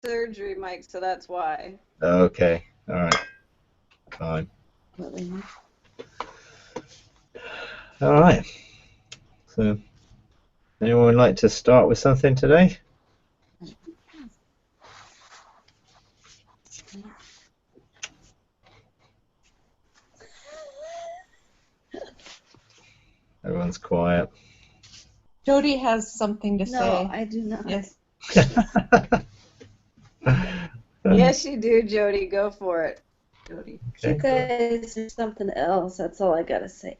surgery, Mike, so that's why. Okay. All right. Fine. All right. So, anyone would like to start with something today? Everyone's quiet. Jody has something to say. No, I do not. Yes. Yes, you do, Jody. Go for it, Jody. Okay. You guys are something else. That's all I gotta say.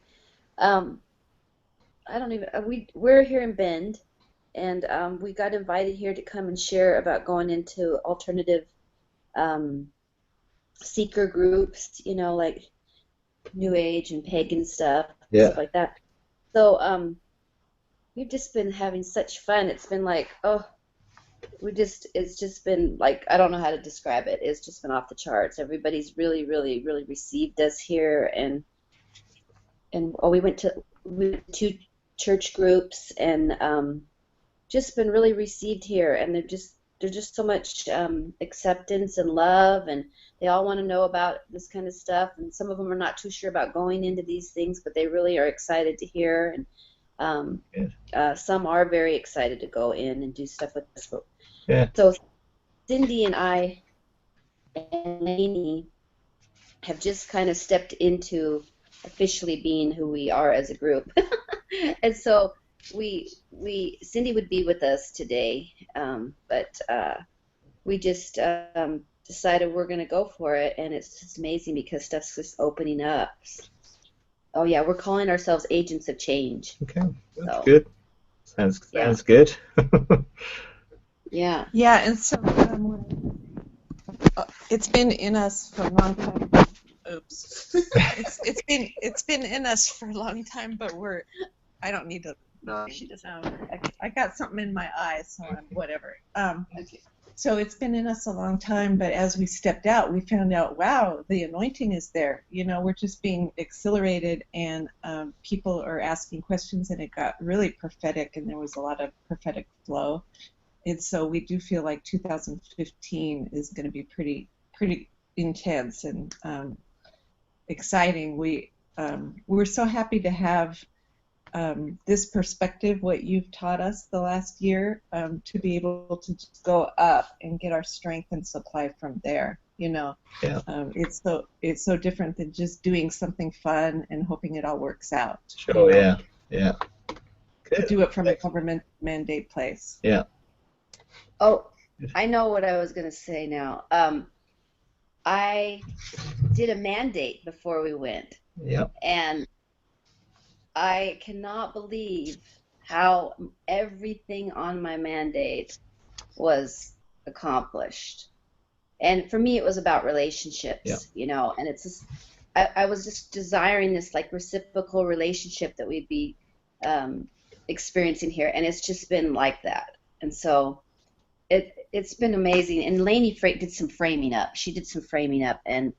I don't even. We're here in Bend, and we got invited here to come and share about going into alternative seeker groups. You know, like New Age and pagan stuff, Yeah. stuff like that. So we've just been having such fun. It's been like, it's just been like, I don't know how to describe it. It's just been off the charts. Everybody's really, really, really received us here, and we went to 2 church groups, and just been really received here, and there's just so much acceptance and love, and they all want to know about this kind of stuff, and some of them are not too sure about going into these things, but they really are excited to hear, and some are very excited to go in and do stuff with us. Yeah. So Cindy and I and Lainey have just kind of stepped into officially being who we are as a group. And so Cindy would be with us today, but we just decided we're going to go for it, and it's just amazing because stuff's just opening up. Oh yeah, we're calling ourselves agents of change. Okay, that's good. Sounds good. Yeah. Yeah, and so it's been in us for a long time. Oops. It's been in us for a long time, but I don't need to. No, she doesn't. I got something in my eye, so I'm whatever. Okay. So it's been in us a long time, but as we stepped out, we found out, wow, the anointing is there. You know, we're just being exhilarated, and people are asking questions, and it got really prophetic, and there was a lot of prophetic flow. And so we do feel like 2015 is going to be pretty intense and exciting. We're so happy to have this perspective, what you've taught us the last year, to be able to just go up and get our strength and supply from there. You know, Yeah. It's so different than just doing something fun and hoping it all works out. Sure. You know? Yeah. Good. Do it from a government mandate place. Yeah. Oh, I know what I was going to say now. I did a mandate before we went. Yeah. And I cannot believe how everything on my mandate was accomplished. And for me, it was about relationships, you know, and it's just, I was just desiring this like reciprocal relationship that we'd be experiencing here, and it's just been like that. And so it's been amazing. And Lainey did some framing up. She did some framing up, and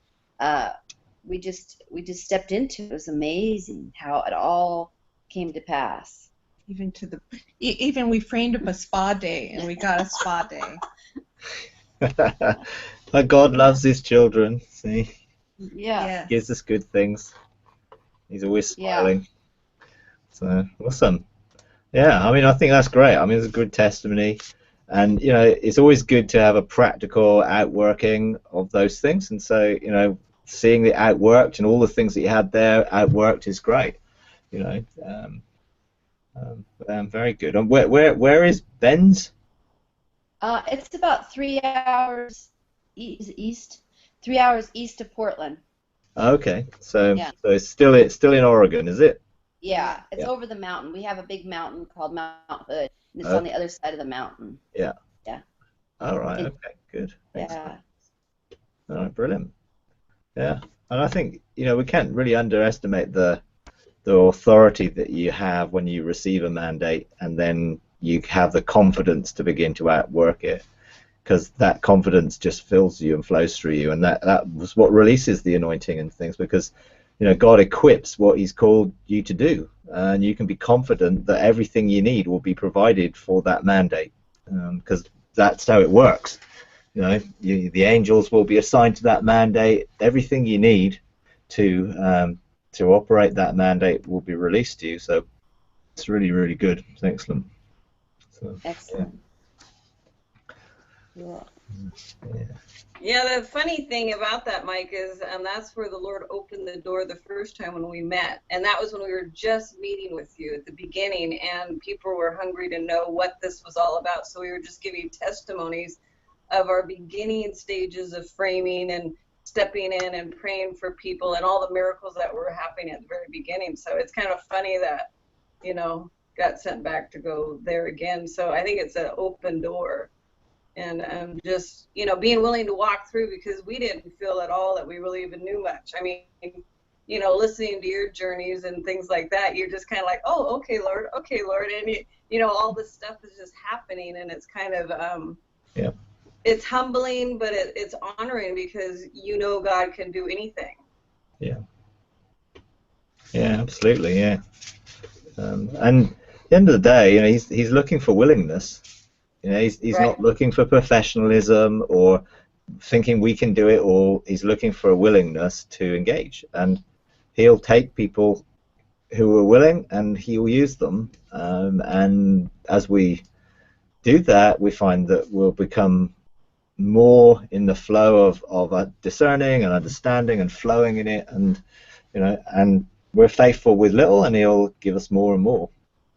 we just stepped into it. It was amazing how it all came to pass. Even we framed up a spa day, and we got a spa day. God loves his children. See, Yeah. He gives us good things. He's always smiling. So awesome. Yeah, I mean, I think that's great. I mean, it's a good testimony. And, you know, it's always good to have a practical outworking of those things. And so, you know, seeing it outworked and all the things that you had there outworked is great. You know, very good. And where is Ben's? It's about 3 hours east. 3 hours east of Portland. Okay, so it's still in Oregon, is it? Yeah, it's over the mountain. We have a big mountain called Mount Hood, and it's on the other side of the mountain. Yeah. Yeah. All right. Okay. Good. Yeah. All right. Brilliant. Yeah, and I think, you know, we can't really underestimate the authority that you have when you receive a mandate, and then you have the confidence to begin to outwork it, because that confidence just fills you and flows through you, and that was what releases the anointing and things, because, you know, God equips what he's called you to do, and you can be confident that everything you need will be provided for that mandate, because that's how it works. You know, the angels will be assigned to that mandate. Everything you need to operate that mandate will be released to you. So it's really, really good. It's excellent. So, Excellent. Yeah. yeah. Yeah, the funny thing about that, Mike, is, and that's where the Lord opened the door the first time when we met. And that was when we were just meeting with you at the beginning, and people were hungry to know what this was all about. So we were just giving testimonies of our beginning stages of framing and stepping in and praying for people and all the miracles that were happening at the very beginning. So it's kind of funny that, you know, got sent back to go there again. So I think it's an open door. And just, you know, being willing to walk through, because we didn't feel at all that we really even knew much. I mean, you know, listening to your journeys and things like that, you're just kind of like, oh, okay, Lord, and you know, all this stuff is just happening, and it's kind of Yeah. it's humbling, but it's honoring, because you know God can do anything. Yeah. Yeah, absolutely. Yeah. And at the end of the day, you know, he's looking for willingness. You know, he's Right. not looking for professionalism or thinking we can do it all. He's looking for a willingness to engage, and he'll take people who are willing and he'll use them. And as we do that, we find that we'll become more in the flow of discerning and understanding and flowing in it, and you know, and we're faithful with little, and he'll give us more and more.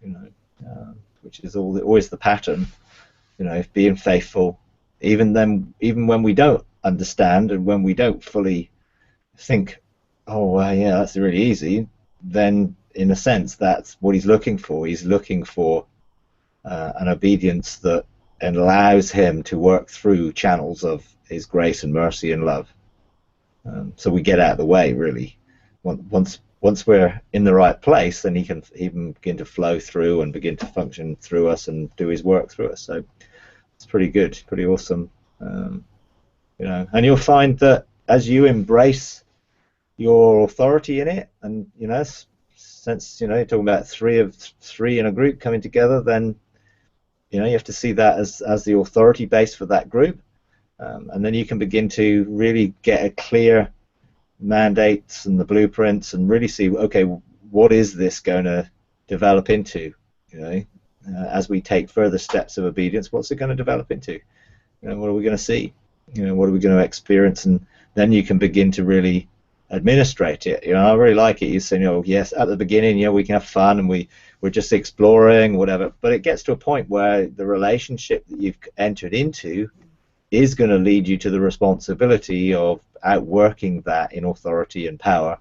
You know, which is always the pattern. You know, being faithful, even when we don't understand and when we don't fully think, oh, yeah, that's really easy, then in a sense that's what he's looking for. He's looking for an obedience that allows him to work through channels of his grace and mercy and love. So we get out of the way, really. Once we're in the right place, then he can begin to flow through and begin to function through us and do his work through us. So it's pretty good, pretty awesome. You know, and you'll find that as you embrace your authority in it, and you know, since you know you're talking about three in a group coming together, then you know you have to see that as the authority base for that group, and then you can begin to really get a clear mandates and the blueprints, and really see, okay, what is this going to develop into? You know, as we take further steps of obedience, what's it going to develop into? You know, what are we going to see? You know, what are we going to experience? And then you can begin to really administrate it. You know, I really like it. You say, you know, yes, at the beginning, you know, we can have fun and we're just exploring, whatever. But it gets to a point where the relationship that you've entered into is going to lead you to the responsibility of outworking that in authority and power,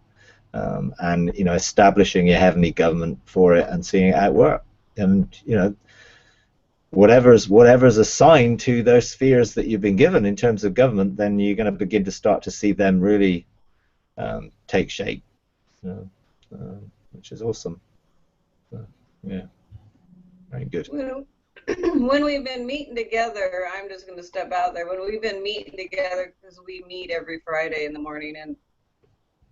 and you know, establishing your heavenly government for it and seeing it outwork. And you know, whatever's assigned to those spheres that you've been given in terms of government, then you're going to begin to start to see them really take shape, which is awesome. Yeah, very good. Well, when we've been meeting together, I'm just going to step out there. When we've been meeting together, because we meet every Friday in the morning, and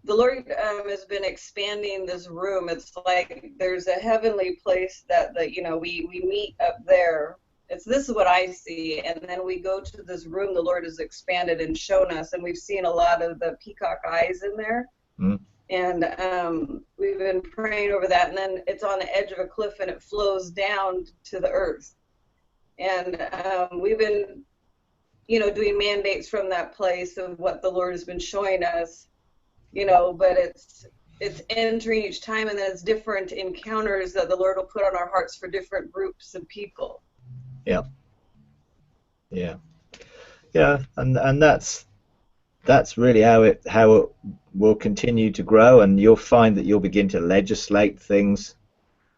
the Lord has been expanding this room. It's like there's a heavenly place that you know, we meet up there. This is what I see, and then we go to this room the Lord has expanded and shown us, and we've seen a lot of the peacock eyes in there. Mm. And we've been praying over that, and then it's on the edge of a cliff and it flows down to the earth. And we've been, you know, doing mandates from that place of what the Lord has been showing us, you know, but it's entering each time, and then it's different encounters that the Lord will put on our hearts for different groups of people. Yeah. Yeah. Yeah, and that's really how it will continue to grow, and you'll find that you'll begin to legislate things.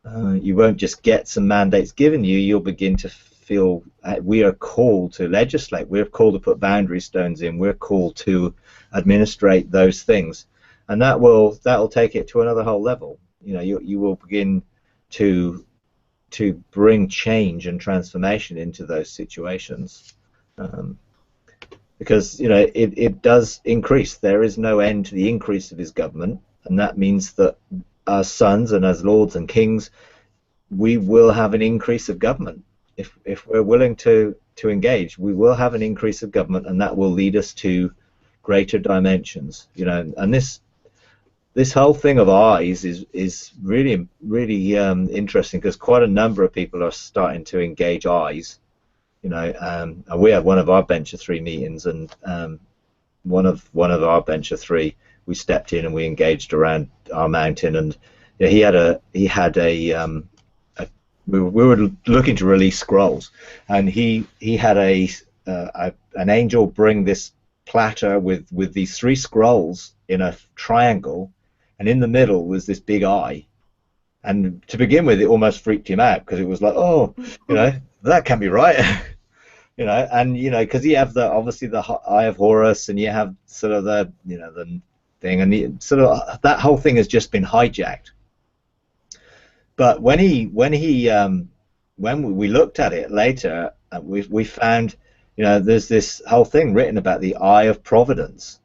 You won't just get some mandates given you, you'll begin to feel we are called to legislate, we're called to put boundary stones in, we're called to administrate those things, and that'll take it to another whole level. You know, you will begin to bring change and transformation into those situations. Because you know it does increase. There is no end to the increase of his government, and that means that as sons and as lords and kings, we will have an increase of government if we're willing to to engage. We will have an increase of government, and that will lead us to greater dimensions. You know, and this whole thing of eyes is really interesting, because quite a number of people are starting to engage eyes. You know, and we had one of our bench of 3 meetings, and one of our bench of 3, we stepped in and we engaged around our mountain, and you know, he had a we were looking to release scrolls, and he had an angel bring this platter with these 3 scrolls in a triangle, and in the middle was this big eye. And to begin with, it almost freaked him out, because it was like, oh, you know, that can't be right. You know, and you know, because you have obviously the Eye of Horus, and you have sort of the, you know, the thing, and sort of that whole thing has just been hijacked. But when we looked at it later, we found, you know, there's this whole thing written about the eye of providence,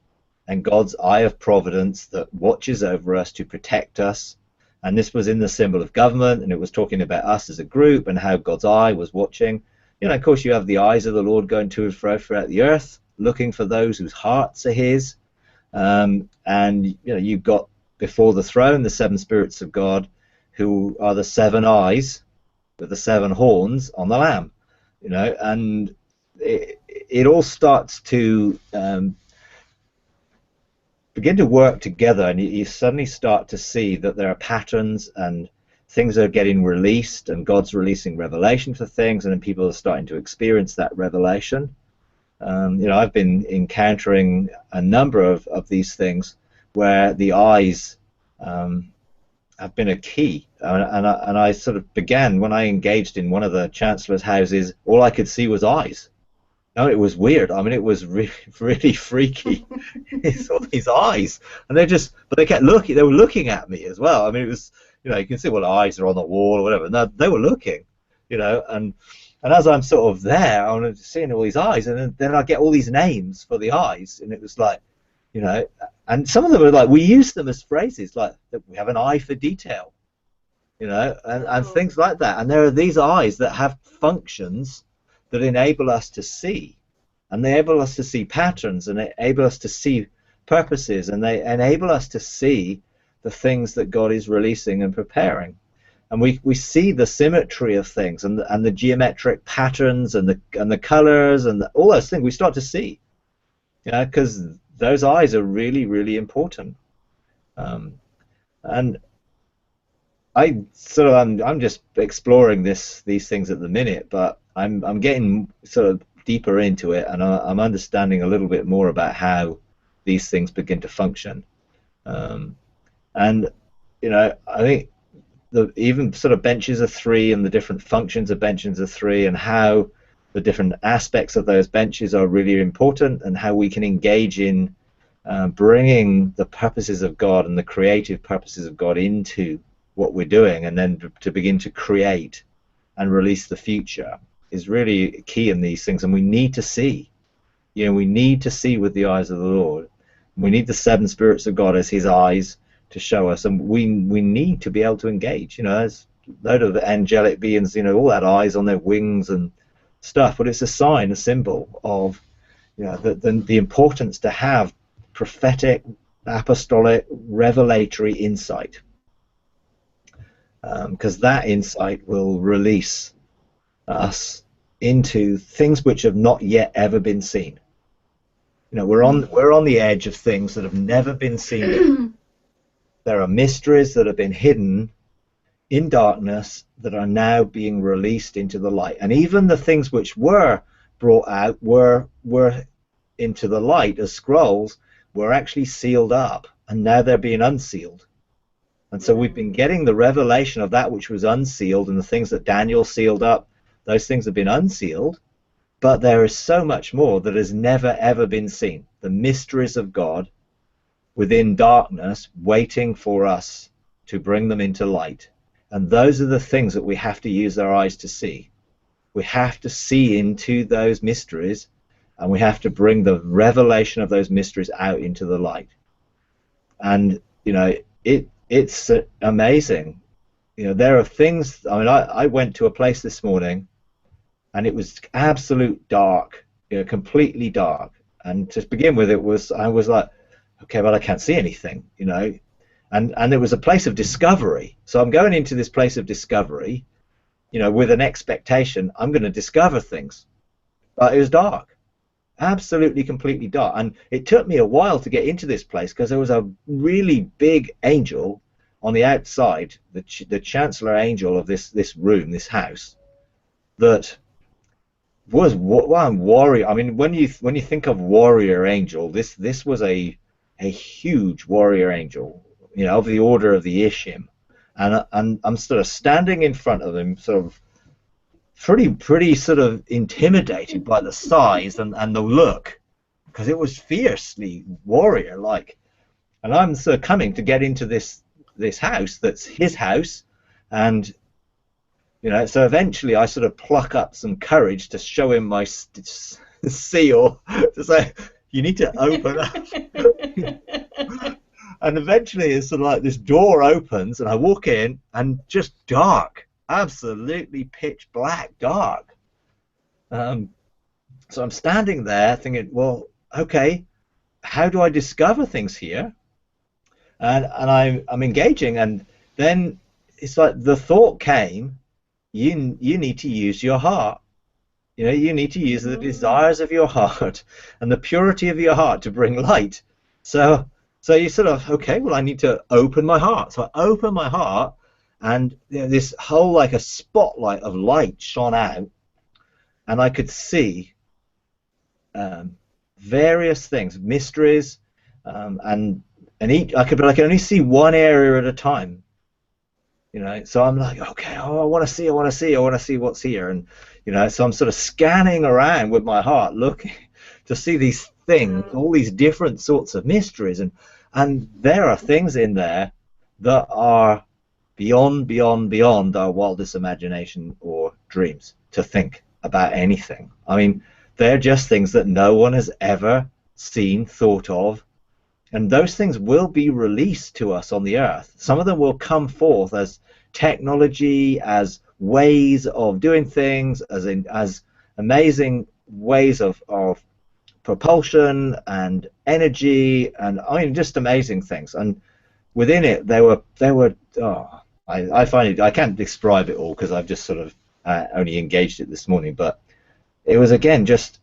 and God's eye of providence that watches over us to protect us. And this was in the symbol of government, and it was talking about us as a group and how God's eye was watching. You know, of course, you have the eyes of the Lord going to and fro throughout the earth, looking for those whose hearts are His. And you know, you've got before the throne the 7 spirits of God, who are the 7 eyes with the 7 horns on the Lamb. You know, and it all starts to begin to work together, and you suddenly start to see that there are patterns, and things are getting released, and God's releasing revelation for things, and then people are starting to experience that revelation. You know, I've been encountering a number of these things where the eyes have been a key, and I sort of began, when I engaged in one of the Chancellor's houses, all I could see was eyes. No, it was weird. I mean, it was really freaky. It's all these eyes, and but they kept looking. They were looking at me as well. I mean, it was, you know, you can see, well, the eyes are on the wall or whatever. No, they were looking, you know, and as I'm sort of there, I'm seeing all these eyes, and then I get all these names for the eyes, and it was like, you know, and some of them were like, we use them as phrases, like, we have an eye for detail, you know, and things like that. And there are these eyes that have functions that enable us to see, and they enable us to see patterns, and they enable us to see purposes, and they enable us to see the things that God is releasing and preparing. And we see the symmetry of things, and the geometric patterns, and the colors, and all those things we start to see, you know, because those eyes are really important. And I'm just exploring these things at the minute, but I'm getting sort of deeper into it, and I'm understanding a little bit more about how these things begin to function. And you know, I think even sort of benches of 3 and the different functions of benches of 3, and how the different aspects of those benches are really important, and how we can engage in bringing the purposes of God and the creative purposes of God into what we're doing, and then to begin to create and release the future is really key in these things. And we need to see, you know, we need to see with the eyes of the Lord. We need the 7 spirits of God as His eyes to show us, and we need to be able to engage. You know, there's a load of angelic beings, you know, all that eyes on their wings and stuff, but it's a sign, a symbol of, you know, the importance to have prophetic, apostolic, revelatory insight, because that insight will release us into things which have not yet ever been seen. You know, we're on the edge of things that have never been seen. There are mysteries that have been hidden in darkness that are now being released into the light, and even the things which were brought out were into the light as scrolls were actually sealed up, and now they're being unsealed. And so we've been getting the revelation of that which was unsealed, and the things that Daniel sealed up, those things have been unsealed, but there is so much more that has never ever been seen. The mysteries of God within darkness, waiting for us to bring them into light. And those are the things that we have to use our eyes to see. We have to see into those mysteries, and we have to bring the revelation of those mysteries out into the light. And you know, it's amazing. You know, there are things. I mean, I went to a place this morning, and it was absolute dark, completely dark. And to begin with, I was like, okay, well, I can't see anything, and it was a place of discovery. So I'm going into this place of discovery, with an expectation I'm going to discover things, but it was dark, absolutely completely dark. And it took me a while to get into this place because there was a really big angel on the outside, the chancellor angel of this room, this house, that was one warrior. I mean, when you think of warrior angel, this was a huge warrior angel, of the order of the Ishim, and I'm sort of standing in front of him, sort of pretty sort of intimidated by the size and the look, because it was fiercely warrior like. And I'm sort of coming to get into this house that's his house, and so eventually I sort of pluck up some courage to show him my seal, to say, you need to open up. And eventually it's sort of like this door opens and I walk in, and just dark, absolutely pitch black dark. So I'm standing there thinking, well, okay, how do I discover things here? And I'm engaging, and then it's like the thought came, you need to use your heart. You need to use the desires of your heart and the purity of your heart to bring light. So you sort of, okay, well, I need to open my heart. So I open my heart, and this whole, like a spotlight of light shone out, and I could see various things, mysteries, and each I could only see one area at a time. So I'm like, okay, I want to see what's here, and so I'm sort of scanning around with my heart, looking to see these things, all these different sorts of mysteries, and there are things in there that are beyond our wildest imagination or dreams to think about anything. I mean, they're just things that no one has ever seen, thought of, and those things will be released to us on the earth. Some of them will come forth as technology, as ways of doing things, as amazing ways of propulsion and energy, and I mean, just amazing things. And within it, there were I find it, I can't describe it all because I've just sort of only engaged it this morning, but it was, again, just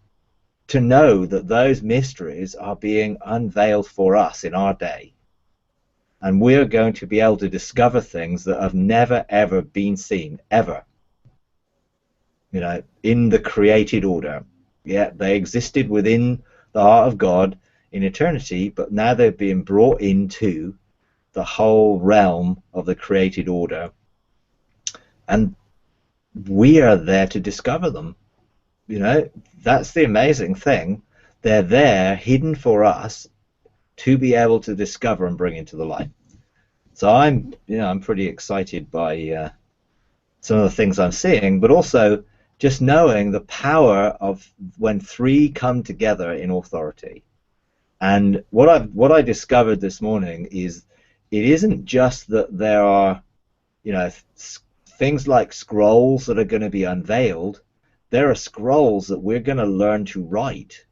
to know that those mysteries are being unveiled for us in our day, and we're going to be able to discover things that have never ever been seen ever, in the created order. Yeah, they existed within the heart of God in eternity, but now they're being brought into the whole realm of the created order, and we are there to discover them. That's the amazing thing. They're there, hidden for us to be able to discover and bring into the light. So I'm pretty excited by some of the things I'm seeing, but also just knowing the power of when three come together in authority. And what I discovered this morning is, it isn't just that there are, things like scrolls that are going to be unveiled. There are scrolls that we're going to learn to write.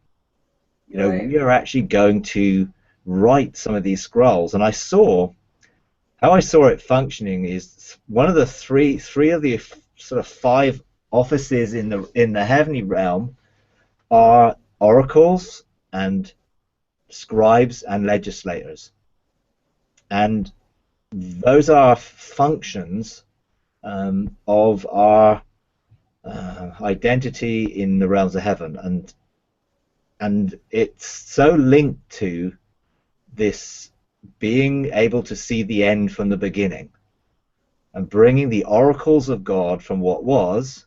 Right. We are actually going to write some of these scrolls. And how I saw it functioning is, one of the three of the sort of 5 offices in the heavenly realm are oracles and scribes and legislators, and those are functions of our identity in the realms of heaven, and it's so linked to this being able to see the end from the beginning, and bringing the oracles of God from what was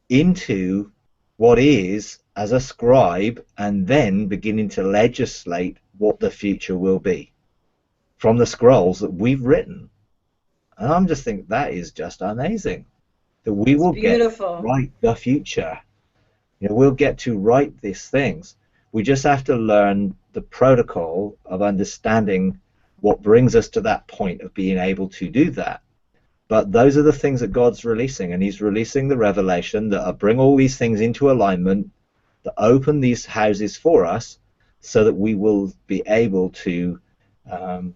into what is as a scribe, and then beginning to legislate what the future will be from the scrolls that we've written. And I'm just thinking, that is just amazing, that we will get to write the future. We'll get to write these things. We just have to learn the protocol of understanding what brings us to that point of being able to do that. But those are the things that God's releasing, and he's releasing the revelation that bring all these things into alignment, that open these houses for us, so that we will be able to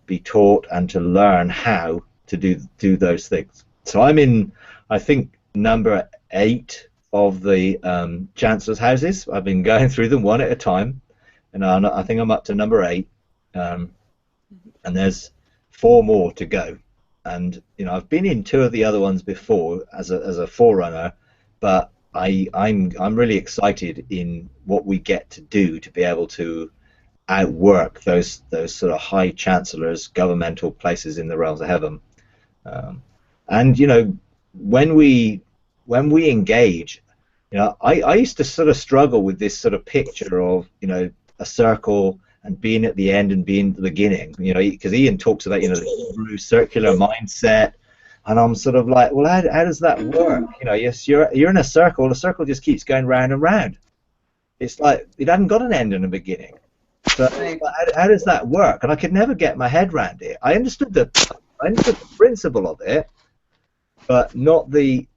be taught and to learn how to do those things. So I'm in, I think, number 8 of the chancellor's houses. I've been going through them one at a time, and I think I'm up to number 8, and there's 4 more to go. And I've been in 2 of the other ones before as a forerunner, but I'm really excited in what we get to do to be able to outwork those sort of high chancellors, governmental places in the realms of heaven. And when we engage, I used to sort of struggle with this sort of picture of a circle and being at the end and being at the beginning, because Ian talks about the Hebrew circular mindset, and I'm sort of like, well, how does that work? Yes, you're in a circle. The circle just keeps going round and round. It's like it hasn't got an end and a beginning. So how does that work? And I could never get my head around it. I understood the principle of it, but not the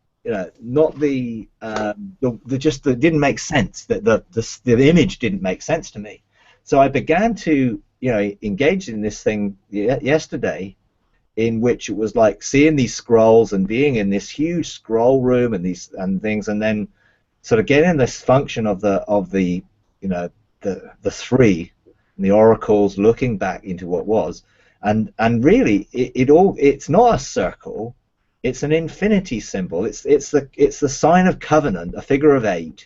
just it didn't make sense. That the image didn't make sense to me. So I began to engage in this thing yesterday, in which it was like seeing these scrolls and being in this huge scroll room and things, and then sort of getting this function of the three and the oracles looking back into what was, and really it's not a circle, it's an infinity symbol. It's the sign of covenant, a figure of 8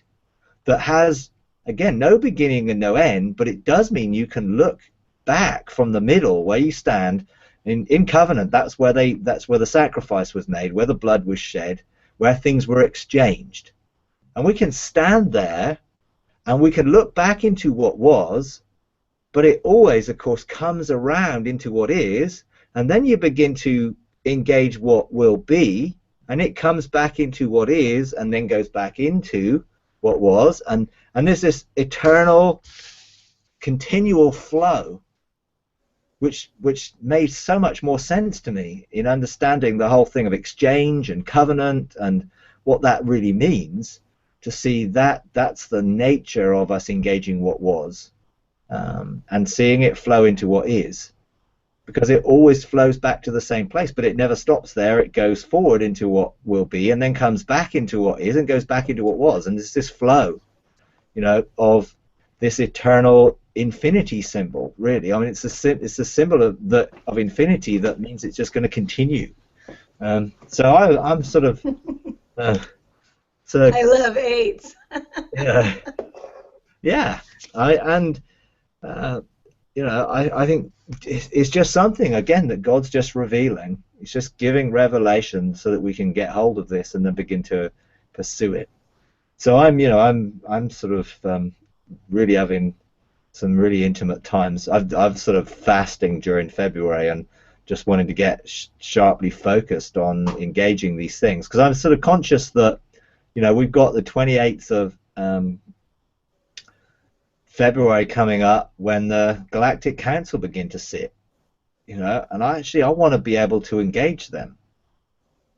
that has, again, no beginning and no end, but it does mean you can look back from the middle where you stand in covenant. That's where the sacrifice was made, where the blood was shed, where things were exchanged, and we can stand there and we can look back into what was, but it always, of course, comes around into what is, and then you begin to engage what will be, and it comes back into what is, and then goes back into what was, and there's this eternal, continual flow, which made so much more sense to me in understanding the whole thing of exchange and covenant and what that really means, to see that that's the nature of us engaging what was, and seeing it flow into what is, because it always flows back to the same place, but it never stops there. It goes forward into what will be, and then comes back into what is, and goes back into what was, and it's this flow, of this eternal infinity symbol. Really, I mean, it's a symbol of infinity that means it's just going to continue. So I'm sort of. I love 8s. Yeah. I think it's just something, again, that God's just revealing. He's just giving revelation so that we can get hold of this and then begin to pursue it. So I'm sort of really having some really intimate times. I've sort of fasting during February and just wanting to get sharply focused on engaging these things, because I'm sort of conscious that we've got the 28th of February coming up, when the Galactic Council begin to sit, and I want to be able to engage them.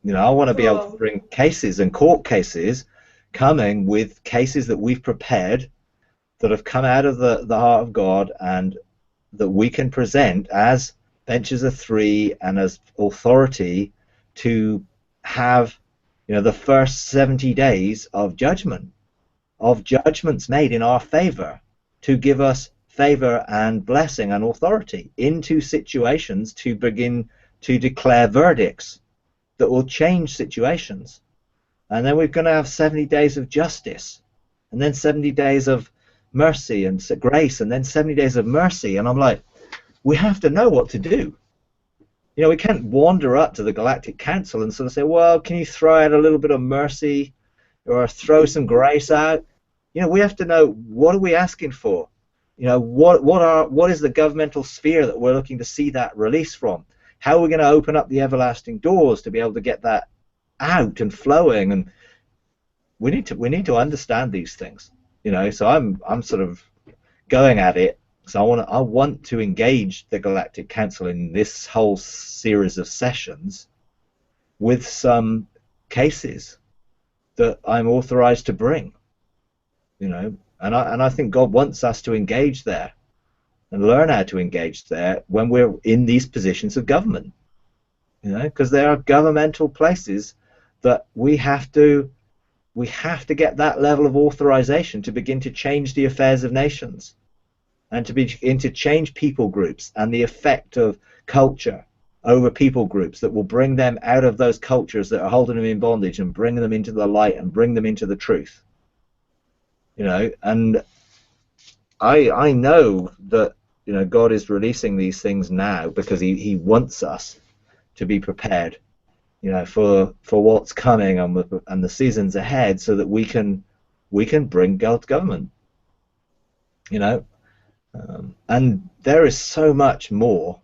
I want to be able to bring cases and court cases, coming with cases that we've prepared, that have come out of the heart of God, and that we can present as benches of 3 and as authority to have the first 70 days of judgments made in our favor, to give us favor and blessing and authority into situations, to begin to declare verdicts that will change situations. And then we're going to have 70 days of justice, and then 70 days of mercy and grace, and then 70 days of mercy. And I'm like, we have to know what to do. We can't wander up to the Galactic Council and sort of say, well, can you throw out a little bit of mercy or throw some grace out? We have to know, what are we asking for? What is the governmental sphere that we're looking to see that release from? How are we going to open up the everlasting doors to be able to get that out and flowing? And we need to understand these things. So I'm sort of going at it. So I want to engage the Galactic Council in this whole series of sessions, with some cases that I'm authorized to bring, you know, and I think God wants us to engage there and learn how to engage there when we're in these positions of government, you know, because there are governmental places that we have to get that level of authorization to begin to change the affairs of nations and to begin to change people groups and the effect of culture over people groups that will bring them out of those cultures that are holding them in bondage and bring them into the light and bring them into the truth, you know. And I know that, you know, God is releasing these things now because he wants us to be prepared, you know, for what's coming and the seasons ahead, so that we can bring God's government, you know. And there is so much more.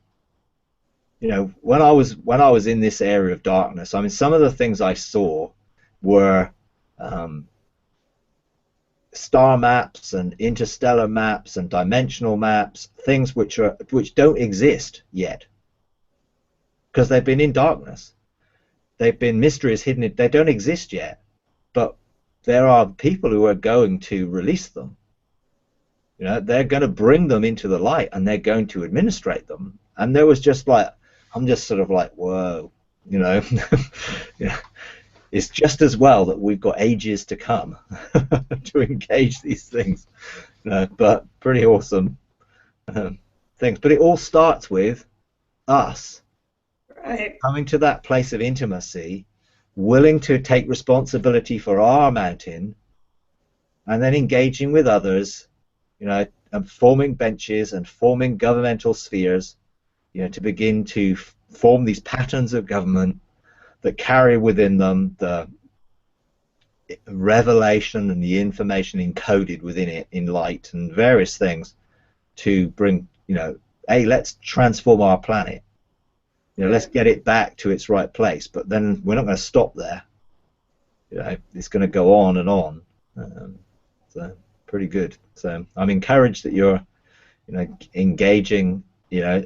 You know, when I was in this area of darkness, I mean, some of the things I saw were star maps and interstellar maps and dimensional maps, things which don't exist yet because they've been in darkness. They've been mysteries hidden. They don't exist yet, but there are people who are going to release them. You know, they're going to bring them into the light and they're going to administrate them. And there was just like, I'm just sort of like, whoa, you know. Yeah. It's just as well that we've got ages to come to engage these things, you know, but pretty awesome things. But it all starts with us coming to that place of intimacy, willing to take responsibility for our mountain, and then engaging with others, you know, and forming benches and forming governmental spheres, you know, to begin to form these patterns of government that carry within them the revelation and the information encoded within it in light and various things to bring, you know, hey, let's transform our planet. You know, let's get it back to its right place. But then we're not going to stop there. You know, it's going to go on and on. So pretty good. So I'm encouraged that you're, you know, engaging, you know,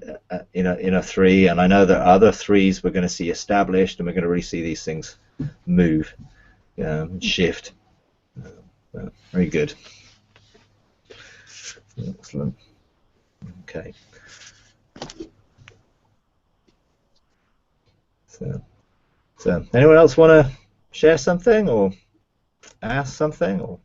in a three, and I know there are other threes we're going to see established, and we're going to really see these things move, shift. Very good. Excellent. Okay. So anyone else want to share something or ask something or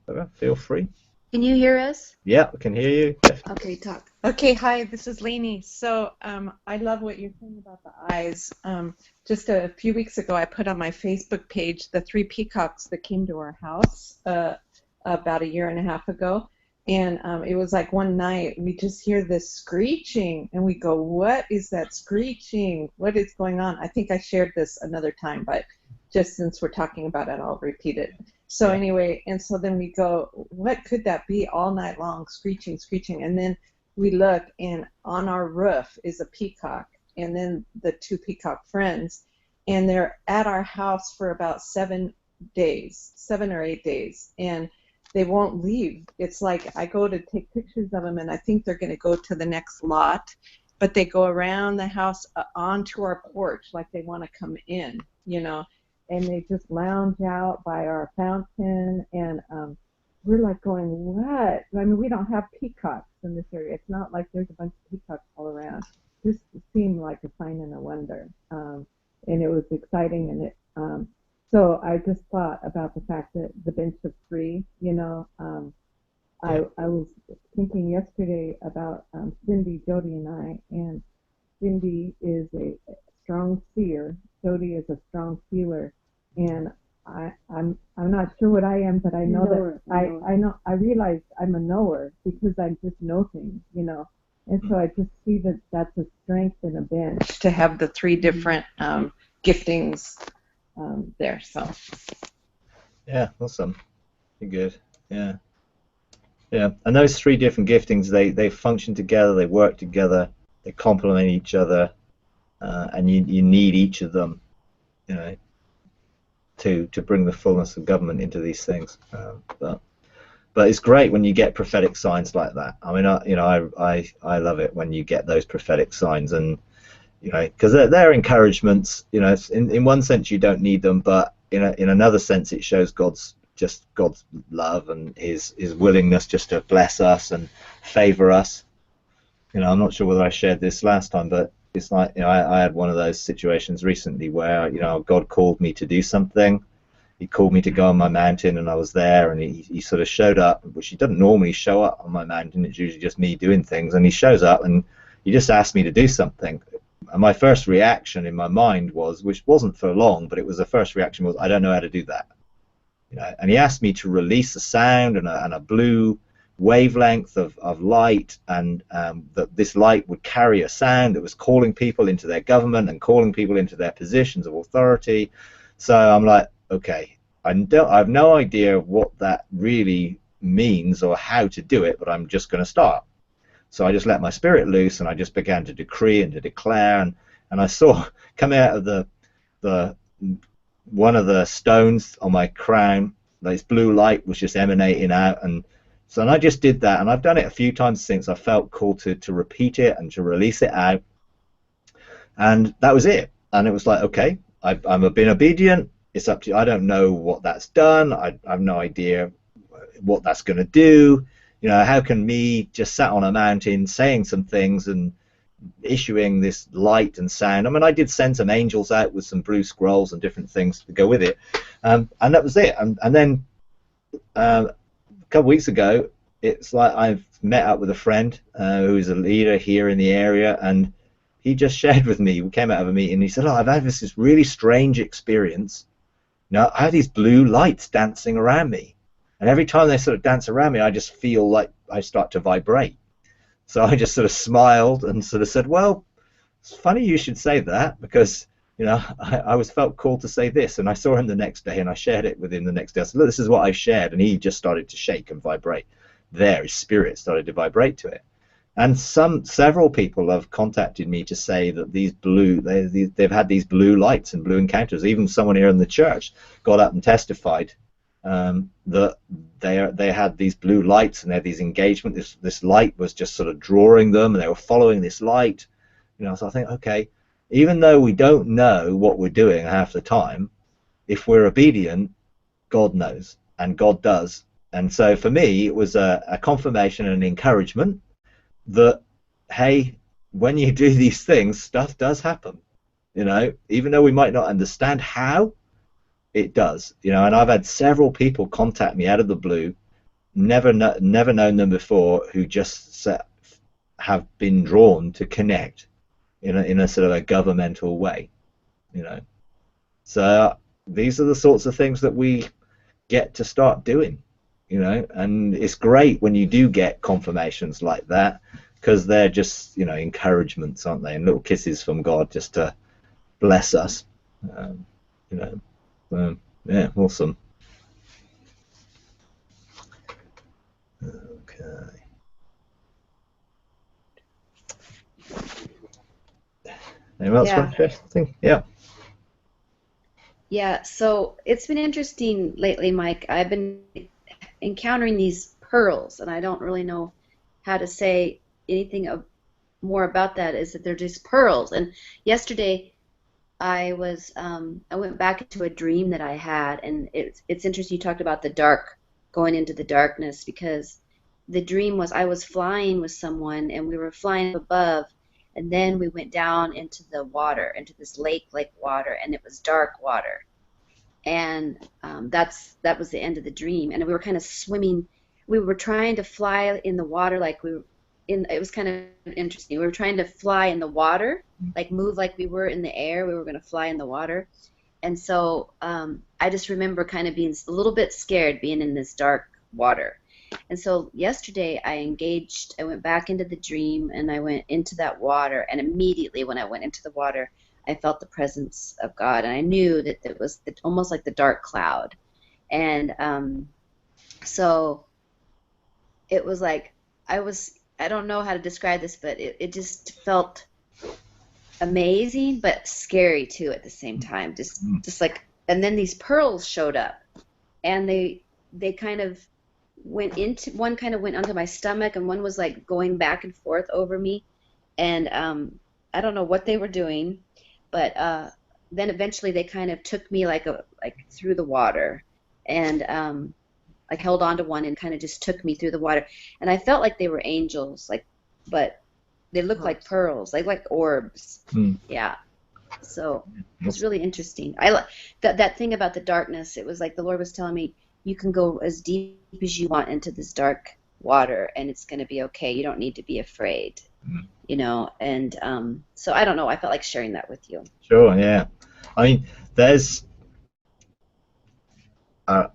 whatever? Feel free. Can you hear us? Yeah, I can hear you. Okay, talk. Okay, hi, this is Lainey. So I love what you're saying about the eyes. Just a few weeks ago, I put on my Facebook page the 3 peacocks that came to our house about a year and a half ago. And it was like one night, we just hear this screeching, and we go, what is that screeching? What is going on? I think I shared this another time, but just since we're talking about it, I'll repeat it. So anyway, and so then we go, what could that be all night long, screeching, screeching? And then we look, and on our roof is a peacock, and then the 2 peacock friends, and they're at our house for about 7 or 8 days, and they won't leave. It's like I go to take pictures of them, and I think they're going to go to the next lot, but they go around the house onto our porch like they want to come in, you know, and they just lounge out by our fountain, and we're like going, what? I mean, we don't have peacocks in this area. It's not like there's a bunch of peacocks all around. This seemed like a sign and a wonder, and it was exciting. And it so I just thought about the fact that the bench of 3, you know, I was thinking yesterday about Cindy, Jody, and I, and Cindy is a strong seer. Jody is a strong feeler, and I'm not sure what I am, but I know I realize I'm a knower because I just know things, you know, and so I just see that that's a strength and a bench to have the 3 different giftings there. So yeah, awesome. You're good. Yeah, and those 3 different giftings, they function together, they work together, they complement each other, and you need each of them, you know, to bring the fullness of government into these things. But it's great when you get prophetic signs like that. I mean, I love it when you get those prophetic signs, and you know, because they're encouragements. You know, in one sense you don't need them, but in another sense it shows God's love and his willingness just to bless us and favor us. You know, I'm not sure whether I shared this last time, but it's like, you know, I had one of those situations recently where, you know, God called me to do something. He called me to go on my mountain, and I was there, and he sort of showed up, which he doesn't normally show up on my mountain. It's usually just me doing things, and he shows up and he just asked me to do something. And my first reaction in my mind was, which wasn't for long, but it was the first reaction was, I don't know how to do that. You know, and he asked me to release a sound and a blue wavelength of light, and that this light would carry a sound that was calling people into their government and calling people into their positions of authority. So I'm like, okay, I have no idea what that really means or how to do it, but I'm just going to start. So I just let my spirit loose, and I just began to decree and to declare, and I saw coming out of the one of the stones on my crown, this blue light was just emanating out, and I just did that, and I've done it a few times since. I felt called to repeat it and to release it out, and that was it. And it was like, okay, I've been obedient. It's up to you. I don't know what that's done. I have no idea what that's going to do. You know, how can me just sat on a mountain saying some things and issuing this light and sound? I mean, I did send some angels out with some blue scrolls and different things to go with it, and that was it. And then a couple weeks ago, it's like I've met up with a friend who's a leader here in the area, and he just shared with me. We came out of a meeting, and he said, "Oh, I've had this really strange experience. Now, I have these blue lights dancing around me, and every time they sort of dance around me, I just feel like I start to vibrate." So I just sort of smiled and sort of said, "Well, it's funny you should say that, because, you know, I was felt called to say this." And I saw him the next day, and I shared it with him the next day. I said, "Look, this is what I shared," and he just started to shake and vibrate. There, his spirit started to vibrate to it. And several people have contacted me to say that they've had these blue lights and blue encounters. Even someone here in the church got up and testified that they had these blue lights and they had these engagement. This light was just sort of drawing them, and they were following this light. You know, so I think, okay, even though we don't know what we're doing half the time, if we're obedient, God knows, and God does. And so for me, it was a confirmation and an encouragement that, hey, when you do these things, stuff does happen. You know, even though we might not understand how, it does. You know, and I've had several people contact me out of the blue, never known them before, who just have been drawn to connect in a sort of a governmental way. You know, so these are the sorts of things that we get to start doing. You know, and it's great when you do get confirmations like that, because they're just, you know, encouragements, aren't they? And little kisses from God just to bless us. You know, yeah, awesome. Okay. Anyone else want to share something? Yeah. Yeah, so it's been interesting lately, Mike. I've been encountering these pearls, and I don't really know how to say anything more about that. Is that they're just pearls. And yesterday I went back into a dream that I had, and it's interesting you talked about the dark, going into the darkness, because the dream was I was flying with someone, and we were flying above, and then we went down into the water, into this lake water, and it was dark water. And that was the end of the dream. And we were kind of swimming. We were trying to fly in the water, like we were in. It was kind of interesting. We were trying to fly in the water, like move like we were in the air. We were going to fly in the water. And so I just remember kind of being a little bit scared being in this dark water. And so yesterday I went back into the dream, and I went into that water, and immediately when I went into the water, I felt the presence of God, and I knew that it was almost like the dark cloud. And so it was like I don't know how to describe this, but it just felt amazing but scary too at the same time. Just like, and then these pearls showed up, and they kind of one kind of went onto my stomach, and one was like going back and forth over me, and I don't know what they were doing, but then eventually they kind of took me like through the water, and like held on to one and kind of just took me through the water, and I felt like they were angels, like, but they looked like pearls, like orbs. Yeah. So it was really interesting. I like that thing about the darkness. It was like the Lord was telling me, you can go as deep as you want into this dark water, and it's going to be okay. You don't need to be afraid, you know. And so I don't know. I felt like sharing that with you. Sure. Yeah. I mean, there's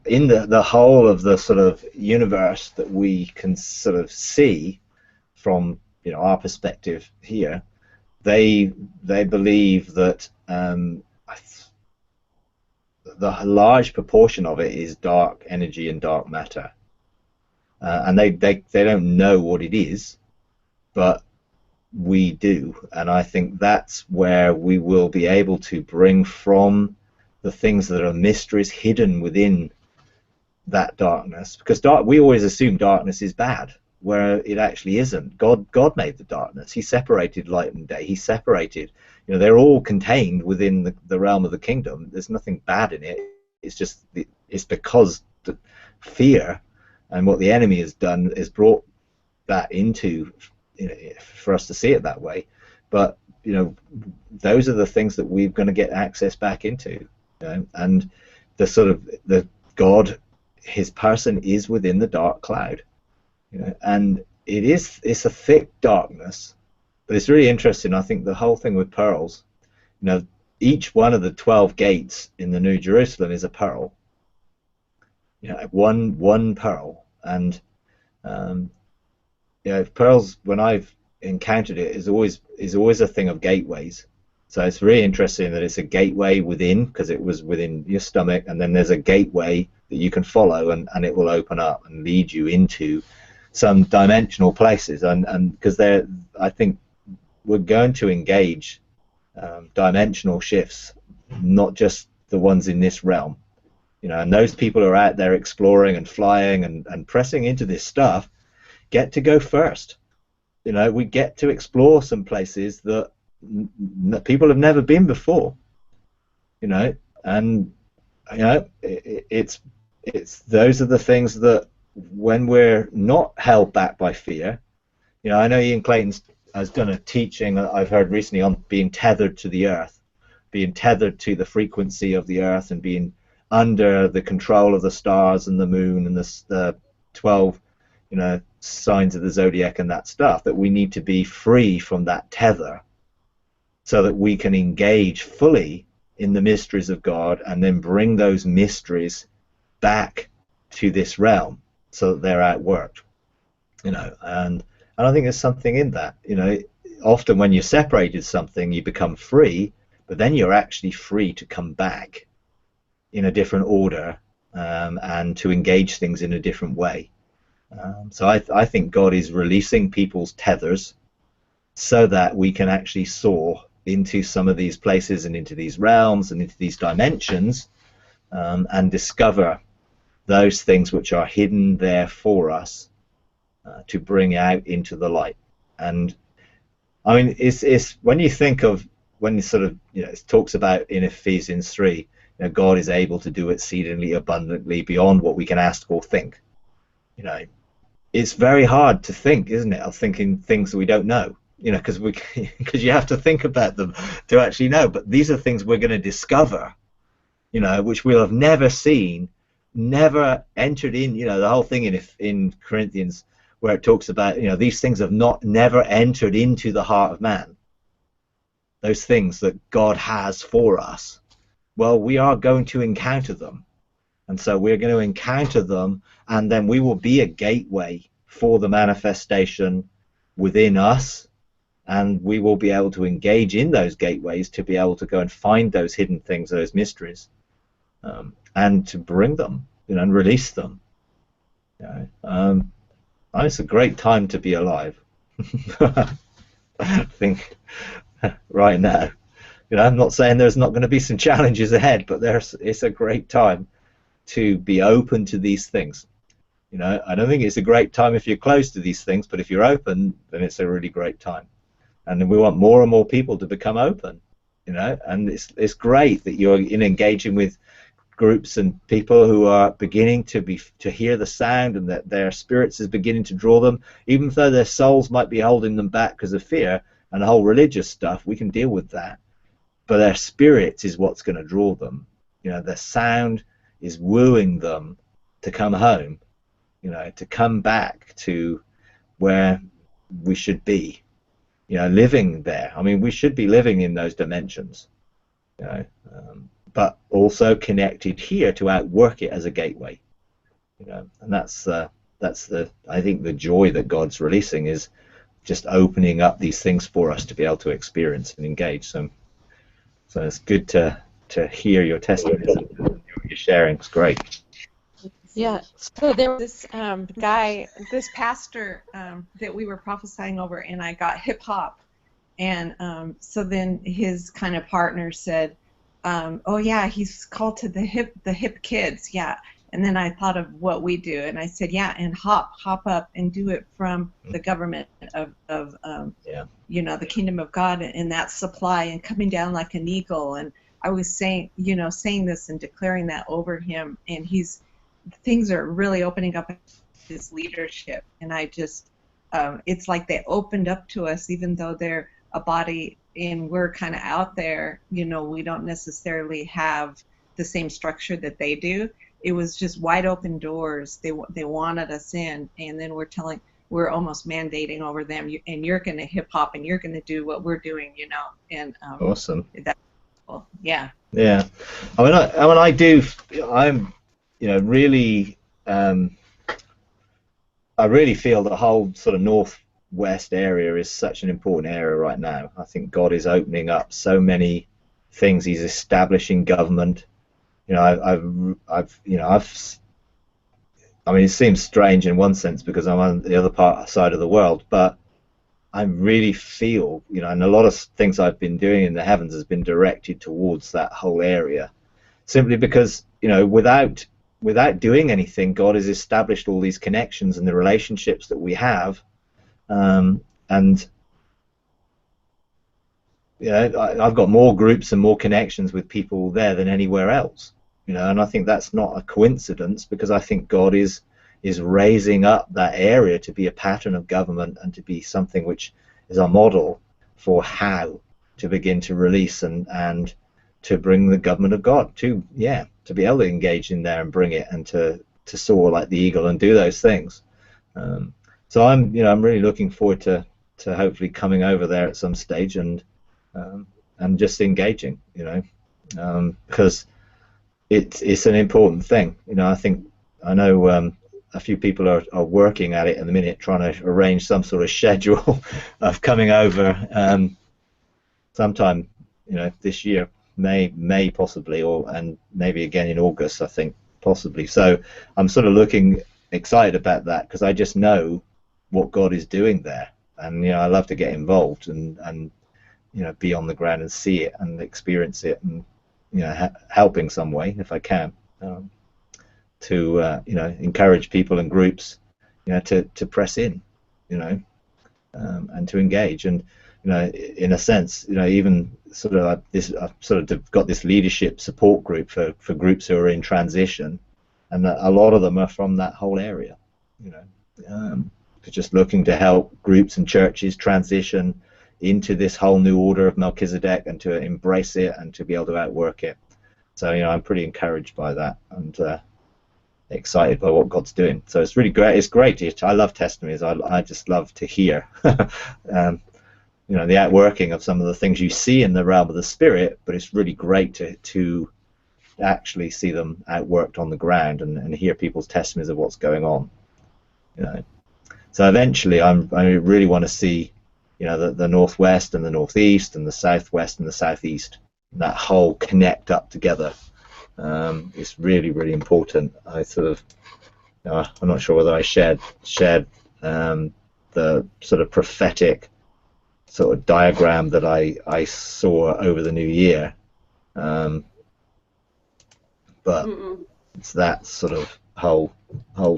in the whole of the sort of universe that we can sort of see from, you know, our perspective here. They believe that the large proportion of it is dark energy and dark matter, and they don't know what it is, but we do, and I think that's where we will be able to bring from the things that are mysteries hidden within that darkness, because we always assume darkness is bad, where it actually isn't. God made the darkness. He separated light and day. He separated, you know, they're all contained within the realm of the kingdom. There's nothing bad in it. It's just it's because the fear and what the enemy has done is brought that into, you know, for us to see it that way. But, you know, those are the things that we're going to get access back into, you know? And the sort of the God, his person is within the dark cloud. You know, and it's a thick darkness, but it's really interesting. I think the whole thing with pearls, you know, each one of the 12 gates in the New Jerusalem is a pearl. You know, one pearl, and you know, pearls, when I've encountered it, is always a thing of gateways. So it's really interesting that it's a gateway within, because it was within your stomach, and then there's a gateway that you can follow, and it will open up and lead you into some dimensional places, and because I think we're going to engage dimensional shifts, not just the ones in this realm, you know. And those people who are out there exploring and flying and pressing into this stuff get to go first. You know, we get to explore some places that people have never been before, you know. And you know, it's those are the things that, when we're not held back by fear, you know, I know Ian Clayton has done a teaching that I've heard recently on being tethered to the earth, being tethered to the frequency of the earth, and being under the control of the stars and the moon and the 12, you know, signs of the zodiac and that stuff, that we need to be free from that tether so that we can engage fully in the mysteries of God, and then bring those mysteries back to this realm, so that they're outworked, you know. And I think there's something in that, you know. Often when you're separated something, you become free, but then you're actually free to come back in a different order, and to engage things in a different way. So I think God is releasing people's tethers so that we can actually soar into some of these places and into these realms and into these dimensions, and discover those things which are hidden there for us, to bring out into the light. And I mean, it's when you think of, when you sort of, you know, it talks about in Ephesians 3, you know, God is able to do exceedingly abundantly beyond what we can ask or think. You know, it's very hard to think, isn't it, of thinking things that we don't know, you know, because you have to think about them to actually know. But these are things we're going to discover, you know, which we'll have never seen, never entered in. You know, the whole thing in Corinthians, where it talks about, you know, these things have never entered into the heart of man. Those things that God has for us, well, we are going to encounter them. And so we're going to encounter them, and then we will be a gateway for the manifestation within us, and we will be able to engage in those gateways to be able to go and find those hidden things, those mysteries, and to bring them, you know, and release them. You know, it's a great time to be alive. I think right now, you know, I'm not saying there's not going to be some challenges ahead, but it's a great time to be open to these things. You know, I don't think it's a great time if you're close to these things, but if you're open, then it's a really great time. and we want more and more people to become open, you know. And it's great that you're engaging with groups and people who are beginning to hear the sound, and that their spirits is beginning to draw them, even though their souls might be holding them back because of fear and the whole religious stuff. We can deal with that, but their spirits is what's going to draw them. You know, their sound is wooing them to come home, you know, to come back to where we should be, you know, living there. I mean, we should be living in those dimensions, you know, but also connected here to outwork it as a gateway, you know. And that's the I think the joy that God's releasing is just opening up these things for us to be able to experience and engage. So it's good to hear your testimonies and what you're sharing. It's great. Yeah, so there was this guy, this pastor that we were prophesying over, and I got hip hop, and so then his kind of partner said, "Oh yeah, he's called to the hip kids, yeah." And then I thought of what we do, and I said, "Yeah, and hop up and do it from the government of you know, the kingdom of God, and that supply, and coming down like an eagle." And I was saying this and declaring that over him, and things are really opening up his leadership, and I just it's like they opened up to us, even though they're a body and we're kind of out there, you know, we don't necessarily have the same structure that they do. It was just wide open doors. They wanted us in, and then we're almost mandating over them, and you're going to hip hop and you're going to do what we're doing, you know. And awesome. That's cool. Yeah. Yeah. I'm you know, really, I really feel the whole sort of northwest area is such an important area right now. I think God is opening up so many things. He's establishing government. You know, I mean, it seems strange in one sense because I'm on the other side of the world, but I really feel, you know, and a lot of things I've been doing in the heavens has been directed towards that whole area, simply because, you know, without doing anything, God has established all these connections and the relationships that we have, and you know, I've got more groups and more connections with people there than anywhere else, you know. And I think that's not a coincidence, because I think God is raising up that area to be a pattern of government and to be something which is a model for how to begin to release and to bring the government of God to be able to engage in there and bring it, and to soar like the eagle and do those things. So I'm really looking forward to hopefully coming over there at some stage and just engaging, you know, because it's an important thing. You know, I know a few people are working at it at the minute, trying to arrange some sort of schedule of coming over sometime, you know, this year. May possibly, and maybe again in August, I think, possibly. So I'm sort of looking excited about that, because I just know what God is doing there, and you know, I love to get involved and you know, be on the ground and see it and experience it, and you know, help in some way if I can, to you know, encourage people and groups, you know, to press in, you know, and to engage. And you know, in a sense, you know, even sort of like this, I've sort of got this leadership support group for groups who are in transition, and a lot of them are from that whole area, you know, just looking to help groups and churches transition into this whole new order of Melchizedek, and to embrace it and to be able to outwork it. So you know, I'm pretty encouraged by that, and excited by what God's doing. So it's really great. It's great. I love testimonies. I just love to hear you know, the outworking of some of the things you see in the realm of the spirit, but it's really great to actually see them outworked on the ground, and hear people's testimonies of what's going on, you know. So eventually I really want to see, you know, the northwest and the northeast and the southwest and the southeast, that whole connect up together. It's really, really important. I sort of, you know, I'm not sure whether I shared the sort of prophetic sort of diagram that I saw over the new year, but it's that sort of whole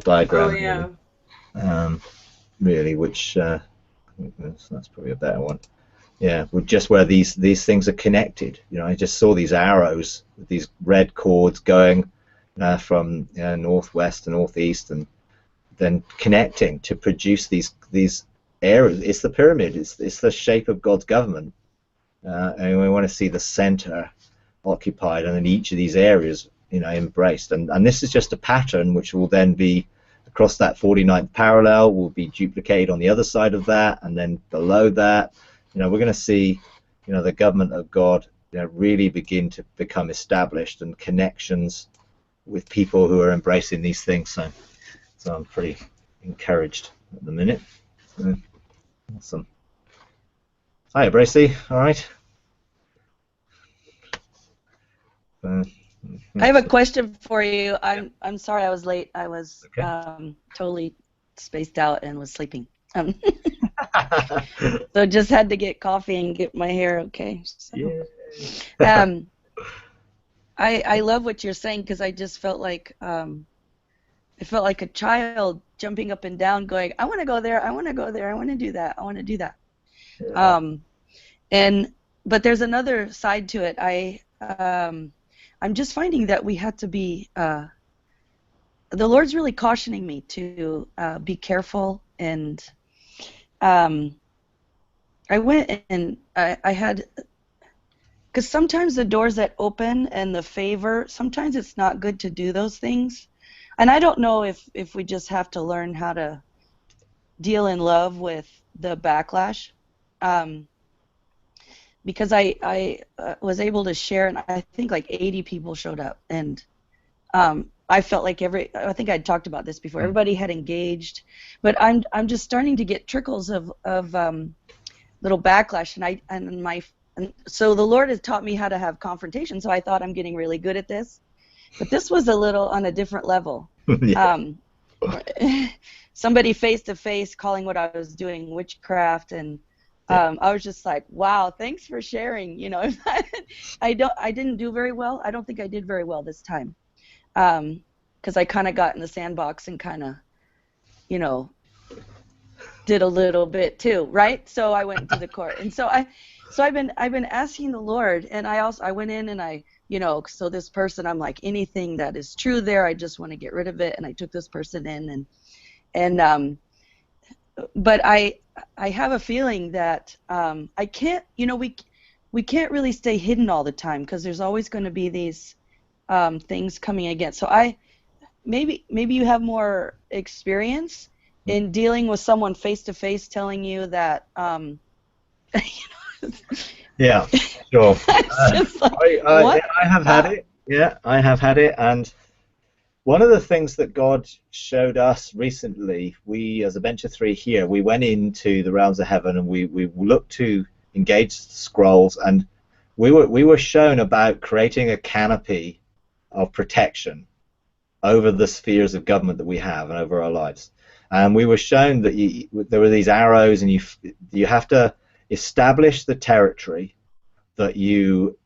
diagram, really, which I think that's probably a better one. Yeah, with just where these things are connected. You know, I just saw these arrows with these red cords going from northwest to northeast, and then connecting to produce these areas. It's the pyramid. It's the shape of God's government, and we want to see the center occupied, and then each of these areas, embraced. And this is just a pattern which will then be across that 49th parallel, will be duplicated on the other side of that, and then below that. We're going to see, the government of God, really begin to become established, and connections with people who are embracing these things. So I'm pretty encouraged at the minute. So, awesome. Hi, Bracy. All right. I have a question for you. I'm sorry I was late. I was totally spaced out and was sleeping. So just had to get coffee and get my hair okay. So, yeah. I love what you're saying, because I just felt like I felt like a child jumping up and down, going, I want to go there, I want to go there, I want to do that, I want to do that. Yeah. But there's another side to it. I'm just finding that we had to be. The Lord's really cautioning me to be careful, and I went and I had, because sometimes the doors that open and the favor, sometimes it's not good to do those things. And I don't know if we just have to learn how to deal in love with the backlash. Because I was able to share, and I think like 80 people showed up, and I felt like I think I'd talked about this before. Everybody had engaged, but I'm just starting to get trickles of little backlash, and so the Lord has taught me how to have confrontation. So I thought I'm getting really good at this, but this was a little on a different level. Somebody face to face calling what I was doing witchcraft, and I was just like, wow, thanks for sharing. I didn't do very well. I don't think I did very well this time, because I kind of got in the sandbox and kind of, did a little bit too, right? So I went to the court, and so I've been asking the Lord, and I went in and I, so this person, I'm like, anything that is true there, I just want to get rid of it, and I took this person in, and but I have a feeling that I can't, we can't really stay hidden all the time, because there's always going to be these things coming against. So maybe you have more experience in dealing with someone face to face telling you that. Yeah, sure. What? I have had it. Yeah, I have had it, and one of the things that God showed us recently, we as a Bench of Three here, we went into the realms of heaven, and we looked to engage the scrolls, and we were shown about creating a canopy of protection over the spheres of government that we have and over our lives. And we were shown that there were these arrows, and you have to establish the territory that you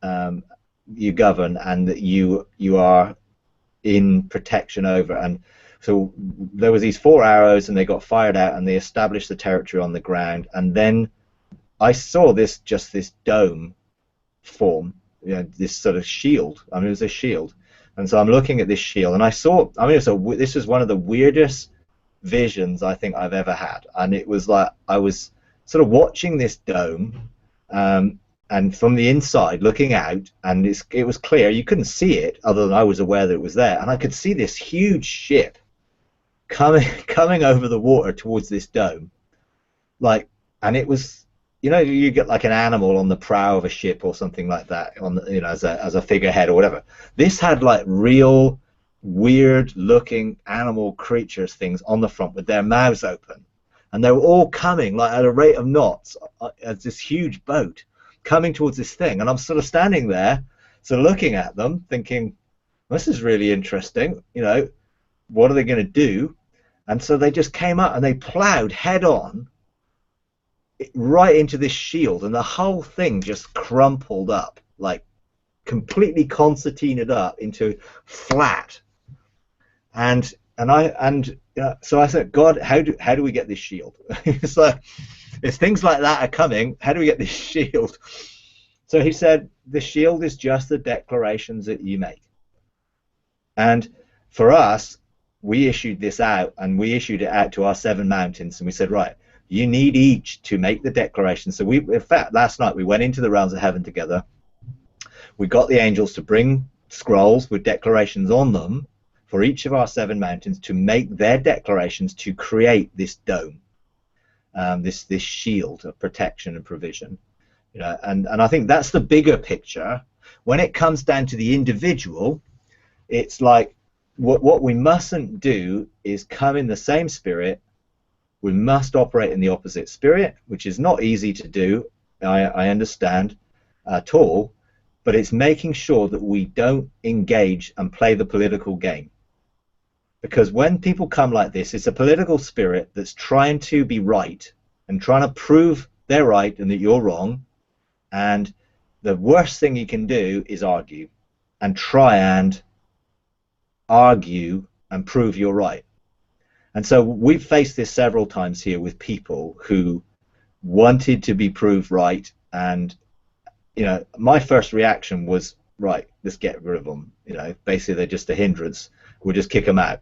govern, and that you are in protection over. And so there was these 4 arrows, and they got fired out, and they established the territory on the ground. And then I saw this dome form, this sort of shield. I mean, it was a shield. And so I'm looking at this shield, and I saw, this was one of the weirdest visions I think I've ever had. And it was like I was sort of watching this dome, and from the inside looking out, and it was clear, you couldn't see it other than I was aware that it was there, and I could see this huge ship coming over the water towards this dome, and it was, you get like an animal on the prow of a ship or something like that, on as a figurehead or whatever. This had like real weird looking animal creatures things on the front with their mouths open, and they were all coming like at a rate of knots as this huge boat coming towards this thing. And I'm sort of standing there, sort of looking at them, thinking, this is really interesting. What are they going to do? And so they just came up and they plowed head on right into this shield, and the whole thing just crumpled up, like completely concertinaed up into flat. And So I said, God, how do we get this shield? It's like, if things like that are coming, how do we get this shield? So he said, the shield is just the declarations that you make. And for us, we issued this out, and we issued it out to our 7 mountains, and we said, right, you need each to make the declaration. So in fact, last night we went into the realms of heaven together. We got the angels to bring scrolls with declarations on them for each of our 7 mountains to make their declarations to create this dome, this shield of protection and provision. And I think that's the bigger picture. When it comes down to the individual, it's like what we mustn't do is come in the same spirit. We must operate in the opposite spirit, which is not easy to do, I understand, at all, but it's making sure that we don't engage and play the political game. Because when people come like this, it's a political spirit that's trying to be right and trying to prove they're right and that you're wrong. And the worst thing you can do is argue and try and argue and prove you're right. And so we've faced this several times here with people who wanted to be proved right. And, my first reaction was, right, let's get rid of them. Basically they're just a hindrance. We'll just kick them out,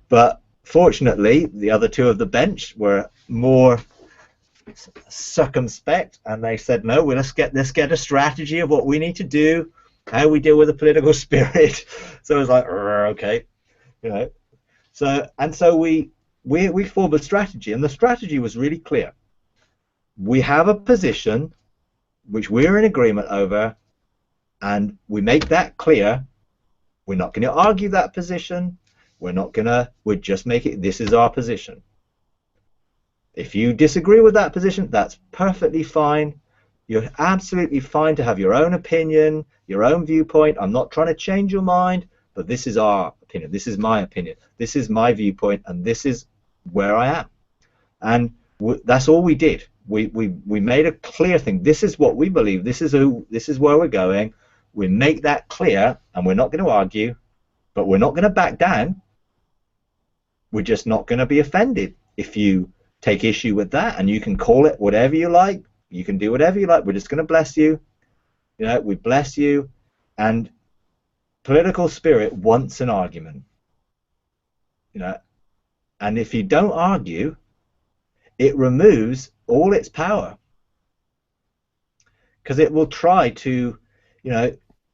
But fortunately, the other 2 of the bench were more circumspect, and they said, no, let's get a strategy of what we need to do, how we deal with the political spirit. So it was like, okay, So we formed a strategy, and the strategy was really clear. We have a position which we're in agreement over, and we make that clear. We're not going to argue that position. We'll just make it, this is our position. If you disagree with that position, that's perfectly fine. You're absolutely fine to have your own opinion, your own viewpoint. I'm not trying to change your mind, but this is our opinion. This is my opinion. This is my viewpoint, and this is where I am. And that's all we did. We made a clear thing. This is what we believe. This is where we're going. We make that clear, and we're not going to argue, but we're not going to back down. We're just not going to be offended if you take issue with that, and you can call it whatever you like. You can do whatever you like. We're just going to bless you. We bless you. And political spirit wants an argument. And if you don't argue, it removes all its power, because it will try to,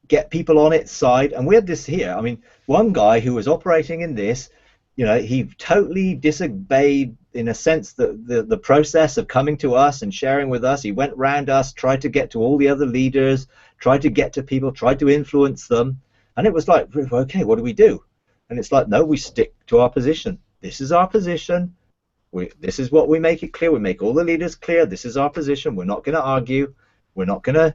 get people on its side. And we had this here. I mean, one guy who was operating in this, he totally disobeyed, in a sense, the process of coming to us and sharing with us. He went round us, tried to get to all the other leaders, tried to get to people, tried to influence them. And it was like, okay, what do we do? And it's like, no, we stick to our position. This is our position. This is what we make it clear. We make all the leaders clear. This is our position. We're not going to argue. We're not going to,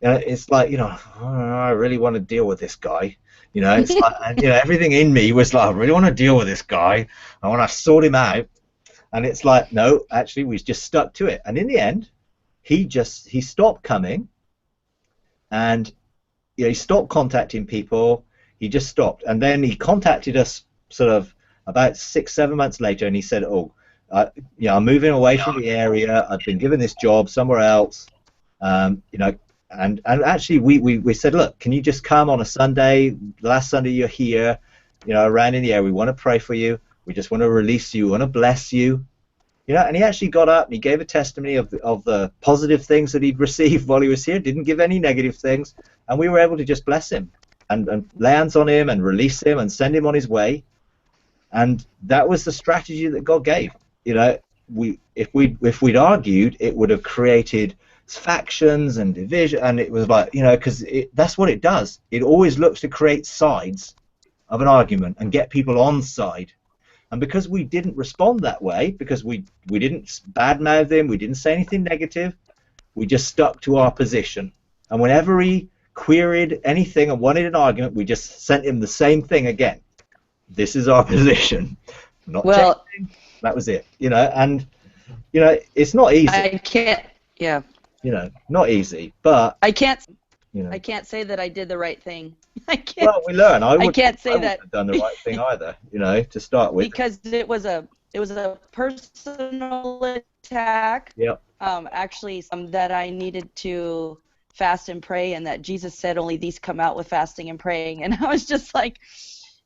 it's like, I really want to deal with this guy. It's like, and, everything in me was like, I really want to deal with this guy. I want to sort him out. And it's like, no, actually, we just stuck to it. And in the end, he stopped coming, and he stopped contacting people. He just stopped. And then he contacted us sort of about 6-7 months later, and he said, I'm moving away from the area. I've been given this job somewhere else. And actually, we said, look, can you just come on a Sunday, last Sunday you're here, around in the area. We want to pray for you. We just want to release you. We want to bless you. And he actually got up and he gave a testimony of the positive things that he'd received while he was here. Didn't give any negative things. And we were able to just bless him and lay hands on him and release him and send him on his way. And that was the strategy that God gave. If we'd argued, it would have created factions and division, and it was like, because that's what it does. It always looks to create sides of an argument and get people on side. And because we didn't respond that way, because we didn't badmouth him, we didn't say anything negative, we just stuck to our position. And whenever he queried anything and wanted an argument, we just sent him the same thing again. This is our position. Not changing. That was it. And it's not easy. I can't. Yeah. Not easy, but I can't. You know. I can't say that I did the right thing. I can't. Well, we learn. I can't say wouldn't that have done the right thing either. You know, to start with. because it was a personal attack. Yep. Actually, that I needed to fast and pray, and that Jesus said only these come out with fasting and praying. And I was just like,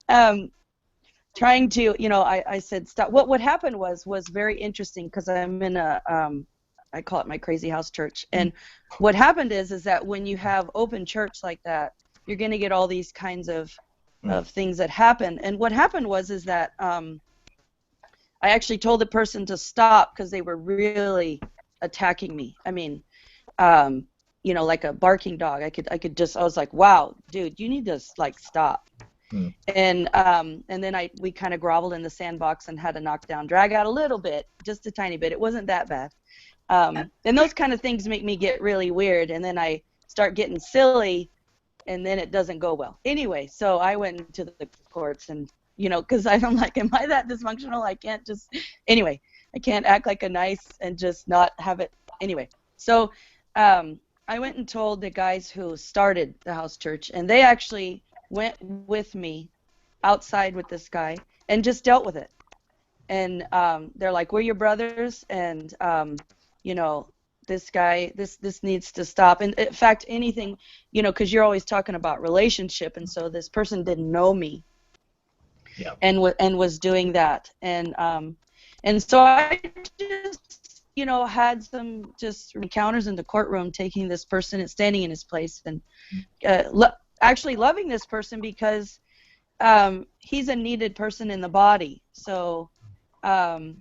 trying to, you know, I said stop. What happened was very interesting because I'm in a I call it my crazy house church. And what happened is that when you have open church like that, you're going to get all these kinds of things that happen. And what happened was that I actually told the person to stop because they were really attacking me. I mean, you know, like a barking dog. I was like, wow, dude, you need to like stop. And then we kind of groveled in the sandbox and had a knockdown drag out a little bit, just a tiny bit. It wasn't that bad. And those kind of things make me get really weird, and then I start getting silly, and then it doesn't go well. Anyway, so I went into the courts, and, you know, because I'm like, am I that dysfunctional? I can't just, anyway, I can't act like a nice and just not have it. Anyway, so I went and told the guys who started the house church, and they actually went with me outside with this guy and just dealt with it. And they're like, we're your brothers, and you know, this guy, this needs to stop. And in fact, anything, you know, because you're always talking about relationship, and so this person didn't know me, and was doing that, and so I just, you know, had some just encounters in the courtroom, taking this person and standing in his place, and actually loving this person because he's a needed person in the body. So, and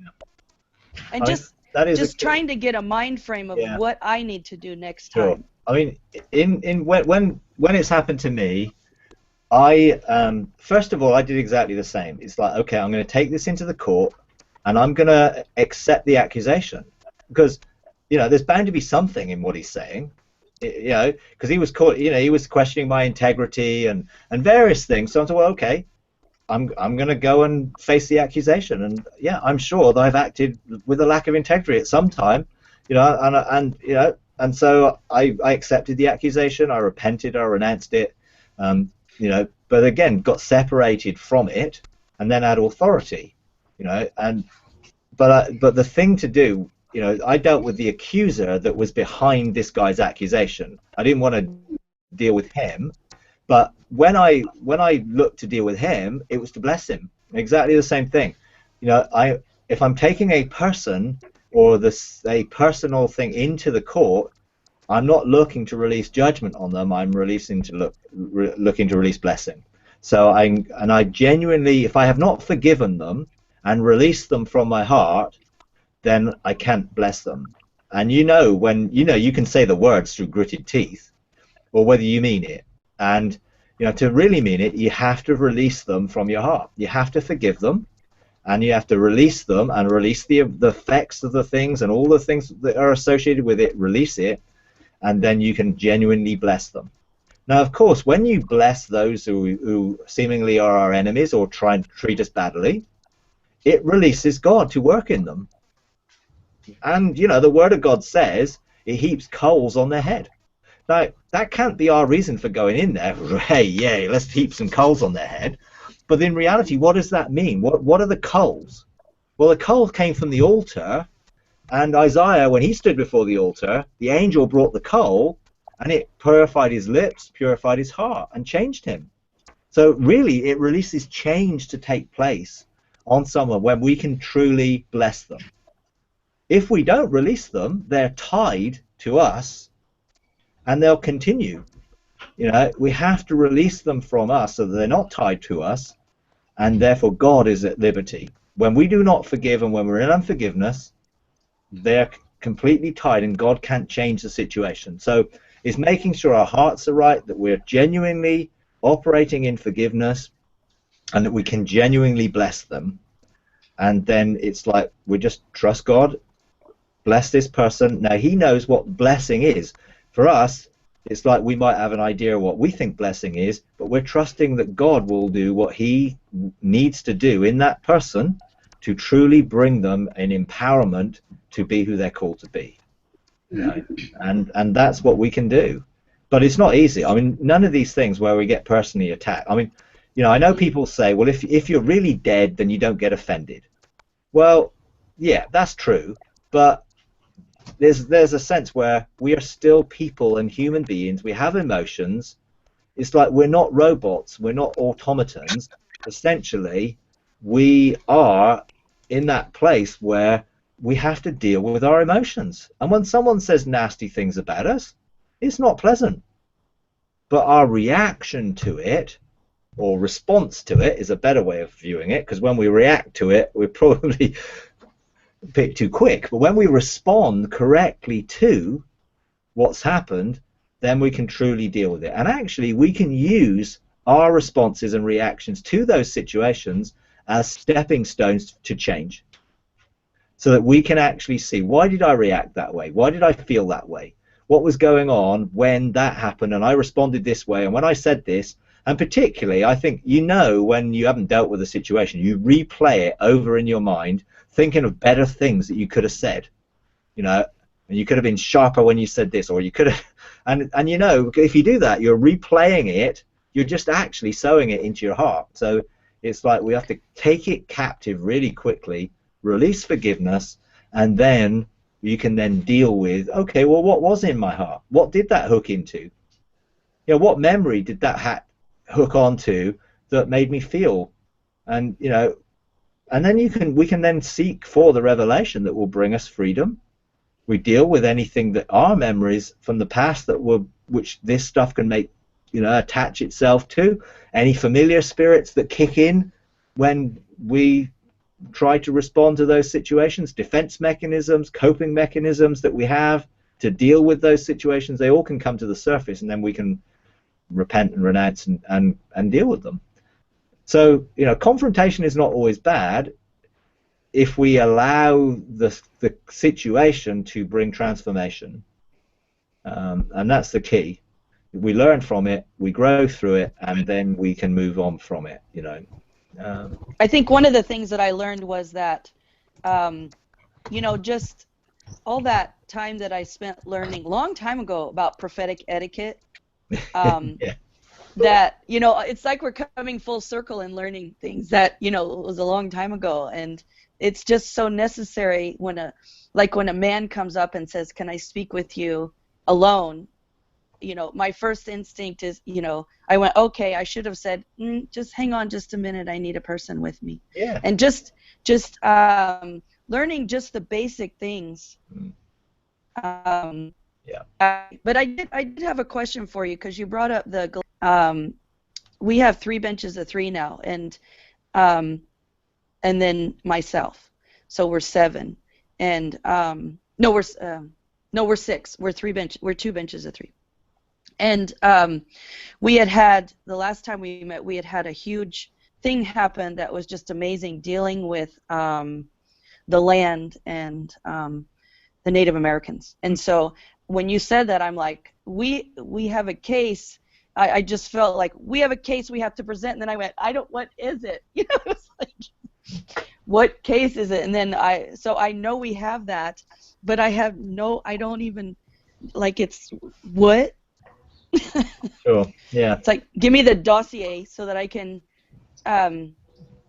just trying to get a mind frame of what I need to do next time. I mean, when it's happened to me, I first of all, I did exactly the same. It's like, okay, I'm going to take this into the court, and I'm going to accept the accusation, because, you know, there's bound to be something in what he's saying. You know, because he was he was questioning my integrity and various things. So I thought, well, okay, I'm going to go and face the accusation, and yeah, I'm sure that I've acted with a lack of integrity at some time, you know, and you know, and so I accepted the accusation, I repented, I renounced it, you know, but again got separated from it, and then had authority, you know, but the thing to do, you know, I dealt with the accuser that was behind this guy's accusation. I didn't want to deal with him. But when I looked to deal with him, it was to bless him. Exactly the same thing. You know, if I'm taking a person or a personal thing into the court, I'm not looking to release judgment on them. I'm looking to release blessing. So I genuinely, if I have not forgiven them and released them from my heart, then I can't bless them. And you know, when you can say the words through gritted teeth, or whether you mean it. And, you know, to really mean it, you have to release them from your heart. You have to forgive them, and you have to release them and release the effects of the things and all the things that are associated with it, release it, and then you can genuinely bless them. Now, of course, when you bless those who seemingly are our enemies or try and treat us badly, it releases God to work in them. And, you know, the Word of God says it heaps coals on their head. Now, that can't be our reason for going in there. Hey, yay, let's heap some coals on their head. But in reality, what does that mean? What are the coals? Well, the coal came from the altar, and Isaiah, when he stood before the altar, the angel brought the coal, and it purified his lips, purified his heart, and changed him. So really, it releases change to take place on someone when we can truly bless them. If we don't release them, they're tied to us, and they'll continue. You know, we have to release them from us so that they're not tied to us, and therefore God is at liberty. When we do not forgive and when we're in unforgiveness, they're completely tied, and God can't change the situation. So it's making sure our hearts are right, that we're genuinely operating in forgiveness, and that we can genuinely bless them. And then it's like we just trust God, bless this person. Now, he knows what blessing is. For us, it's like we might have an idea of what we think blessing is, but we're trusting that God will do what he needs to do in that person to truly bring them an empowerment to be who they're called to be. You know? And that's what we can do. But it's not easy. I mean, none of these things where we get personally attacked. I mean, you know, I know people say, well, if you're really dead, then you don't get offended. Well, yeah, that's true. But there's a sense where we are still people and human beings. We have emotions. It's like we're not robots. We're not automatons. Essentially, we are in that place where we have to deal with our emotions. And when someone says nasty things about us, it's not pleasant. But our reaction to it, or response to it, is a better way of viewing it, because when we react to it, we're probably a bit too quick. But when we respond correctly to what's happened, then we can truly deal with it. And actually, we can use our responses and reactions to those situations as stepping stones to change, so that we can actually see, why did I react that way? Why did I feel that way? What was going on when that happened and I responded this way, and when I said this? And particularly, I think, you know, when you haven't dealt with a situation, you replay it over in your mind, thinking of better things that you could have said. You know, and you could have been sharper when you said this, or you could have, and you know, if you do that, you're replaying it, you're just actually sowing it into your heart. So it's like we have to take it captive really quickly, release forgiveness, and then you can then deal with, okay, well, what was in my heart? What did that hook into? You know, what memory did that hook onto that made me feel? And, you know, and then we can then seek for the revelation that will bring us freedom. We deal with anything that our memories from the past which this stuff can make, you know, attach itself to, any familiar spirits that kick in when we try to respond to those situations, defense mechanisms, coping mechanisms that we have to deal with those situations, they all can come to the surface, and then we can repent and renounce and deal with them. So, you know, confrontation is not always bad if we allow the situation to bring transformation, and that's the key. We learn from it, we grow through it, and then we can move on from it, you know. I think one of the things that I learned was that, you know, just all that time that I spent learning long time ago about prophetic etiquette, Yeah. that, you know, it's like we're coming full circle and learning things that, you know, was a long time ago. And it's just so necessary when a man comes up and says, can I speak with you alone? You know, my first instinct is, you know, I went, okay, I should have said, just hang on just a minute, I need a person with me. Yeah. And just learning just the basic things. Yeah. But I did have a question for you, because you brought up we have 3 benches of 3 now, and then myself, so we're 7, and no, we're 6. We're 2 benches of 3. And we had the last time we met, we had a huge thing happen that was just amazing, dealing with the land and the Native Americans. And so when you said that, I'm like, we have a case. I just felt like we have a case we have to present. And then I went, what is it? You know, it was like, what case is it? And then so I know we have that, but I don't even, like, it's what? Sure. Yeah. It's like, give me the dossier so that I can,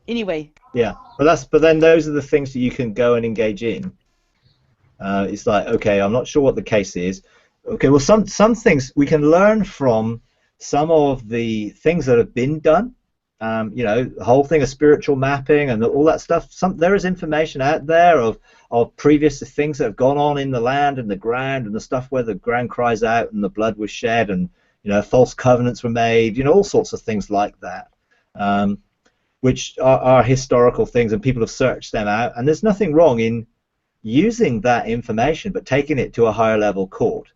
anyway. Yeah. But then those are the things that you can go and engage in. It's like, okay, I'm not sure what the case is. Okay, well, some things we can learn from some of the things that have been done. You know, the whole thing of spiritual mapping and all that stuff. There is information out there of previous things that have gone on in the land and the ground, and the stuff where the ground cries out and the blood was shed, and, you know, false covenants were made. You know, all sorts of things like that, which are historical things, and people have searched them out. And there's nothing wrong in using that information, but taking it to a higher level court,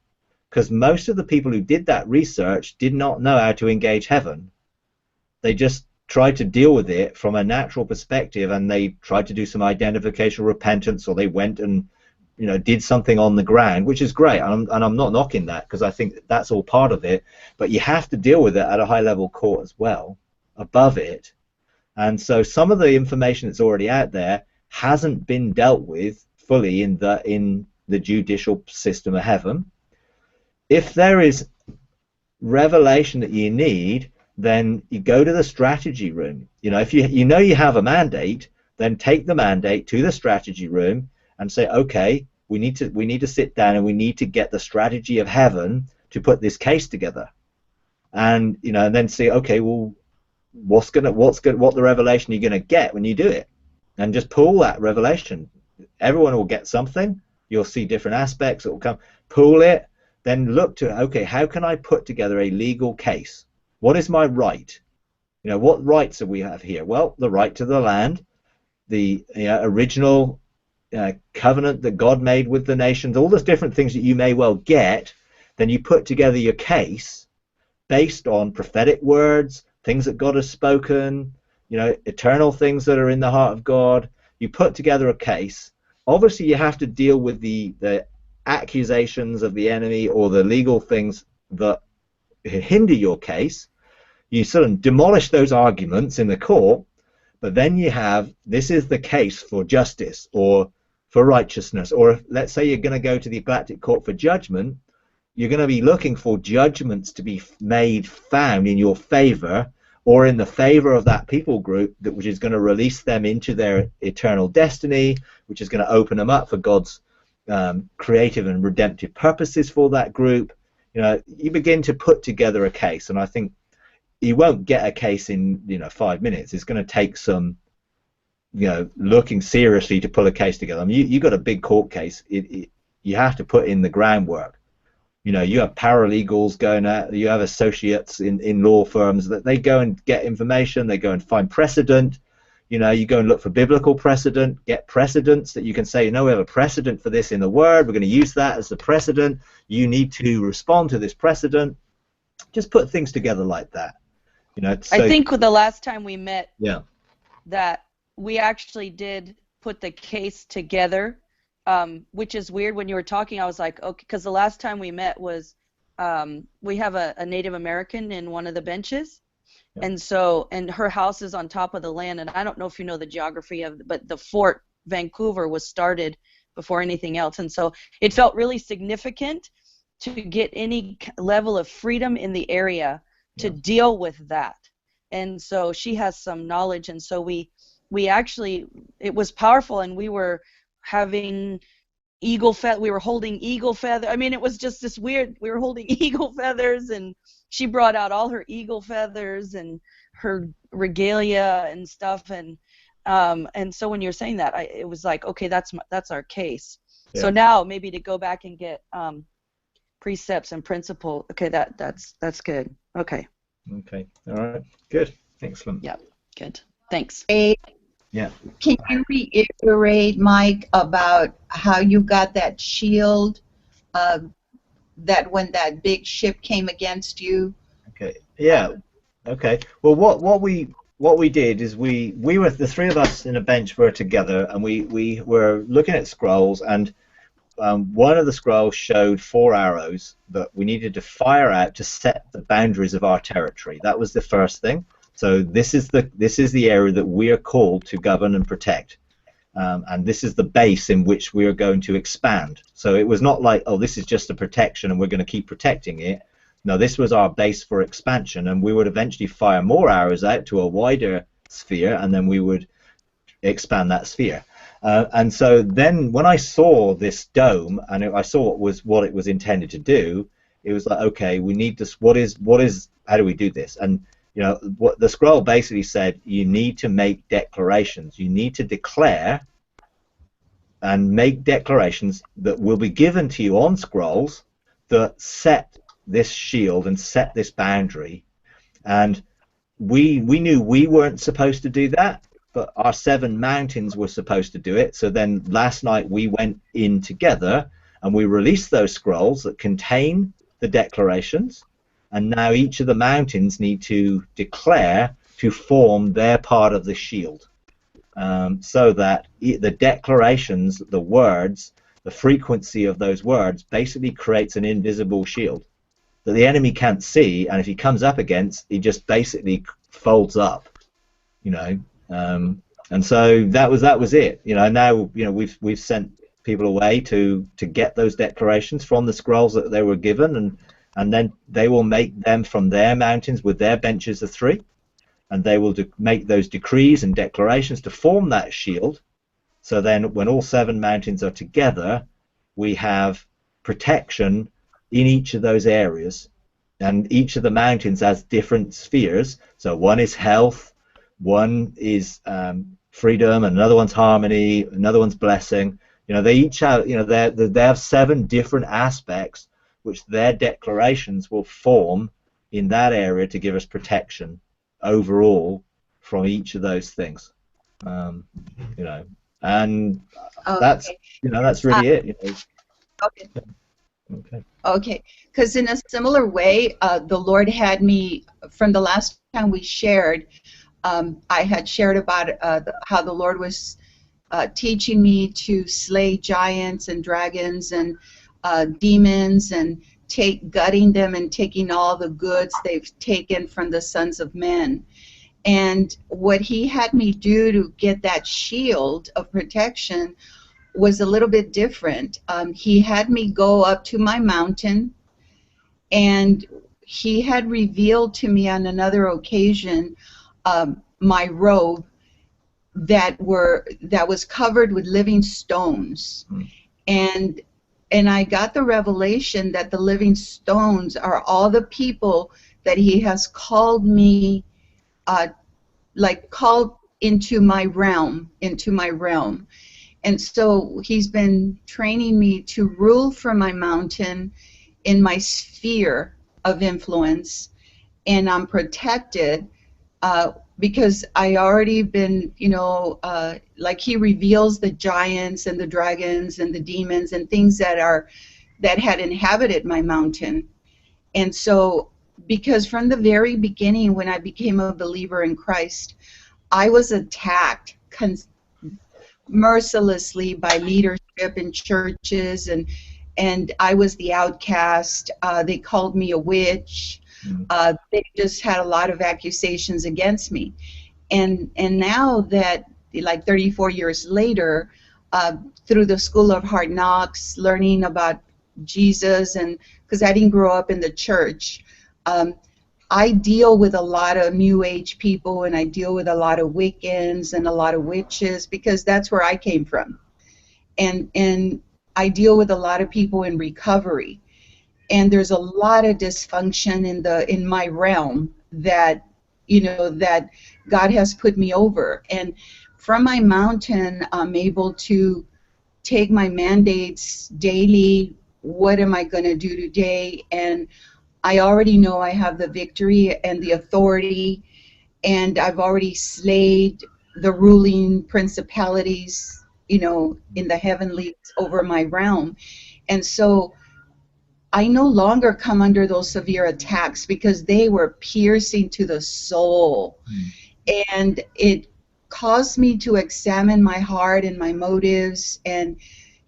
because most of the people who did that research did not know how to engage heaven. They just tried to deal with it from a natural perspective, and they tried to do some identification repentance, or they went and, you know, did something on the ground, which is great, and I'm not knocking that, because I think that's all part of it, but you have to deal with it at a high level court as well, above it. And so some of the information that's already out there hasn't been dealt with fully in the judicial system of heaven. If there is revelation that you need, then you go to the strategy room. You know, if you know you have a mandate, then take the mandate to the strategy room and say, okay, we need to sit down and we need to get the strategy of heaven to put this case together. And you know, and then see, okay, well, what the revelation you're gonna get when you do it, and just pull that revelation. Everyone will get something. You'll see different aspects that will come. Pull it, then look to, okay, how can I put together a legal case? What is my right? You know, what rights do we have here? Well, the right to the land, the original covenant that God made with the nations, all those different things that you may well get. Then you put together your case based on prophetic words, things that God has spoken, you know, eternal things that are in the heart of God. You put together a case. Obviously, you have to deal with the accusations of the enemy or the legal things that hinder your case. You sort of demolish those arguments in the court, but then you have, this is the case for justice or for righteousness, or let's say you're going to go to the Galactic Court for judgment. You're going to be looking for judgments to be made found in your favor or in the favor of that people group, which is going to release them into their eternal destiny, which is going to open them up for God's creative and redemptive purposes for that group. You know, you begin to put together a case, and I think you won't get a case in 5 minutes. It's going to take some looking seriously to pull a case together. I mean, you got a big court case. You have to put in the groundwork. You know, you have paralegals going out, you have associates in law firms that they go and get information, they go and find precedent. You know, you go and look for biblical precedent, get precedents that you can say, we have a precedent for this in the Word, we're going to use that as the precedent. You need to respond to this precedent. Just put things together like that. You know, so, I think the last time we met, yeah, that we actually did put the case together. Which is weird. When you were talking, I was like, okay, because the last time we met was, we have a Native American in one of the benches, yeah. and her house is on top of the land, and I don't know if you know the geography but the Fort Vancouver was started before anything else, and so it felt really significant to get any level of freedom in the area to deal with that, and so she has some knowledge, and so we actually, it was powerful, and we were having we were holding eagle feather. I mean, it was just this weird, we were holding eagle feathers, and she brought out all her eagle feathers and her regalia and stuff, and so when you're saying that, it was like, okay, that's our case. Yeah. So now maybe to go back and get precepts and principle. Okay, that's good. Okay, all right, good, excellent. Yeah, good, thanks. Yeah. Can you reiterate, Mike, about how you got that shield that when that big ship came against you? Okay. Yeah. Okay. Well, what we did is we were, the three of us in a bench were together, and we were looking at scrolls, and one of the scrolls showed 4 arrows that we needed to fire out to set the boundaries of our territory. That was the first thing. So this is the area that we are called to govern and protect, and this is the base in which we are going to expand. So it was not like, oh, this is just a protection and we're going to keep protecting it. No, this was our base for expansion, and we would eventually fire more arrows out to a wider sphere, and then we would expand that sphere. And so then when I saw this dome and I saw what it was intended to do, it was like, okay, we need this. How do we do this? And you know, what the scroll basically said, you need to make declarations. You need to declare and make declarations that will be given to you on scrolls that set this shield and set this boundary. And we knew we weren't supposed to do that, but our 7 mountains were supposed to do it. So then last night we went in together and we released those scrolls that contain the declarations. And now each of the mountains need to declare to form their part of the shield, so that the declarations, the words, the frequency of those words basically creates an invisible shield that the enemy can't see, and if he comes up against, he just basically folds up, you know. And so that was it, you know. Now, you know, we've sent people away to get those declarations from the scrolls that they were given, and then they will make them from their mountains with their benches of 3, and they will make those decrees and declarations to form that shield. So then when all 7 mountains are together, we have protection in each of those areas, and each of the mountains has different spheres. So one is health, one is freedom, another one's harmony, another one's blessing. They each have, they have 7 different aspects which their declarations will form in that area to give us protection overall from each of those things. And that's that's really it. Okay. Okay. Okay, because in a similar way, the Lord had me, from the last time we shared, I had shared about how the Lord was teaching me to slay giants and dragons and demons, and gutting them and taking all the goods they've taken from the sons of men. And what he had me do to get that shield of protection was a little bit different. He had me go up to my mountain, and he had revealed to me on another occasion my robe that was covered with living stones. And I got the revelation that the living stones are all the people that he has called me, called into my realm. And so he's been training me to rule from my mountain in my sphere of influence, and I'm protected because I already been, he reveals the giants and the dragons and the demons and things that had inhabited my mountain. And so, because from the very beginning when I became a believer in Christ, I was attacked mercilessly by leadership in churches, and I was the outcast. They called me a witch. They just had a lot of accusations against me. And now that, 34 years later, through the School of Hard Knocks, learning about Jesus, and because I didn't grow up in the church, I deal with a lot of New Age people, and I deal with a lot of Wiccans and a lot of witches, because that's where I came from. And I deal with a lot of people in recovery. And there's a lot of dysfunction in my realm that, that God has put me over. And from my mountain, I'm able to take my mandates daily. What am I going to do today? And I already know I have the victory and the authority, and I've already slayed the ruling principalities, in the heavenlies over my realm. And so I no longer come under those severe attacks, because they were piercing to the soul. And it caused me to examine my heart and my motives, and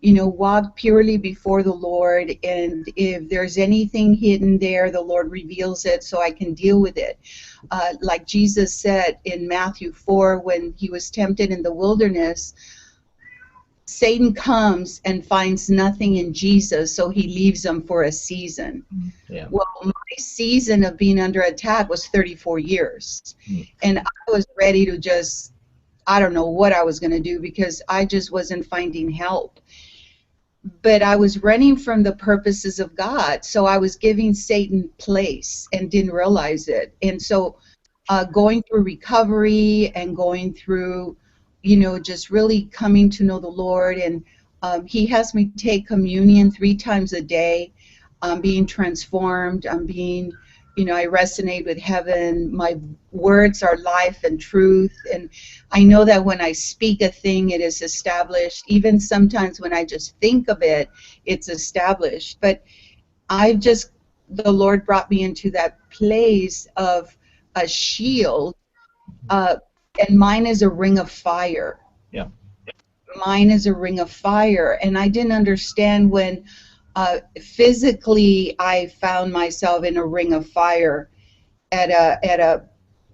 walk purely before the Lord. And if there's anything hidden there, the Lord reveals it so I can deal with it. Like Jesus said in Matthew 4, when he was tempted in the wilderness, Satan comes and finds nothing in Jesus, so he leaves him for a season. Yeah. Well, my season of being under attack was 34 years. And I was ready to just, I don't know what I was going to do, because I just wasn't finding help. But I was running from the purposes of God, so I was giving Satan place and didn't realize it. And so going through recovery and going through, just really coming to know the Lord, and he has me take communion 3 times a day. I'm being transformed. I'm being, I resonate with heaven. My words are life and truth, and I know that when I speak a thing, it is established. Even sometimes when I just think of it, it's established. But the Lord brought me into that place of a shield, and mine is a ring of fire. Yeah. Mine is a ring of fire, and I didn't understand when physically I found myself in a ring of fire at a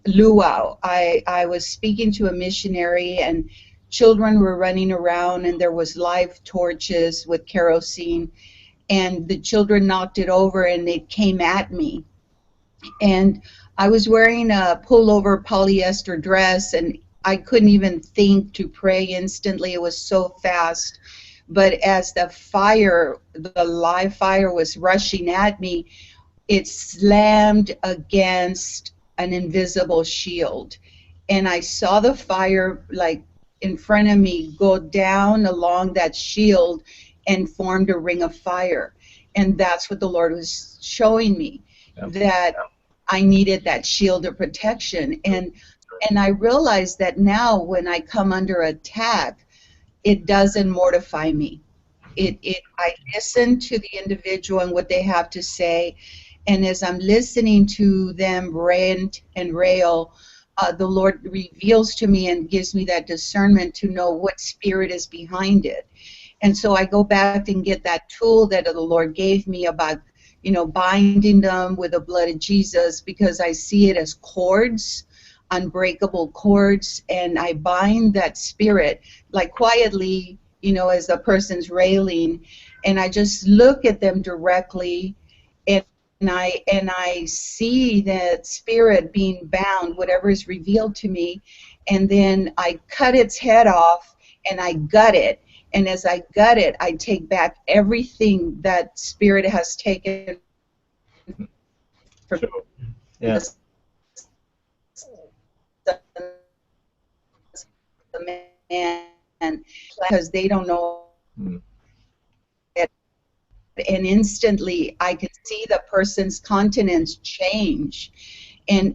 luau. I was speaking to a missionary, and children were running around, and there was live torches with kerosene, and the children knocked it over and it came at me. And I was wearing a pullover polyester dress, and I couldn't even think to pray instantly. It was so fast. But as the live fire was rushing at me, it slammed against an invisible shield. And I saw the fire like in front of me go down along that shield and formed a ring of fire. And that's what the Lord was showing me, that I needed that shield of protection. And I realized that now when I come under attack, it doesn't mortify me. I listen to the individual and what they have to say, and as I'm listening to them rant and rail, the Lord reveals to me and gives me that discernment to know what spirit is behind it. And so I go back and get that tool that the Lord gave me about, binding them with the blood of Jesus, because I see it as cords, unbreakable cords, and I bind that spirit like quietly, as the person's railing, and I just look at them directly, and I see that spirit being bound, whatever is revealed to me, and then I cut its head off and I gut it. And as I gut it, I take back everything that spirit has taken from Yeah. the man, because they don't know it. And instantly I can see the person's countenance change, and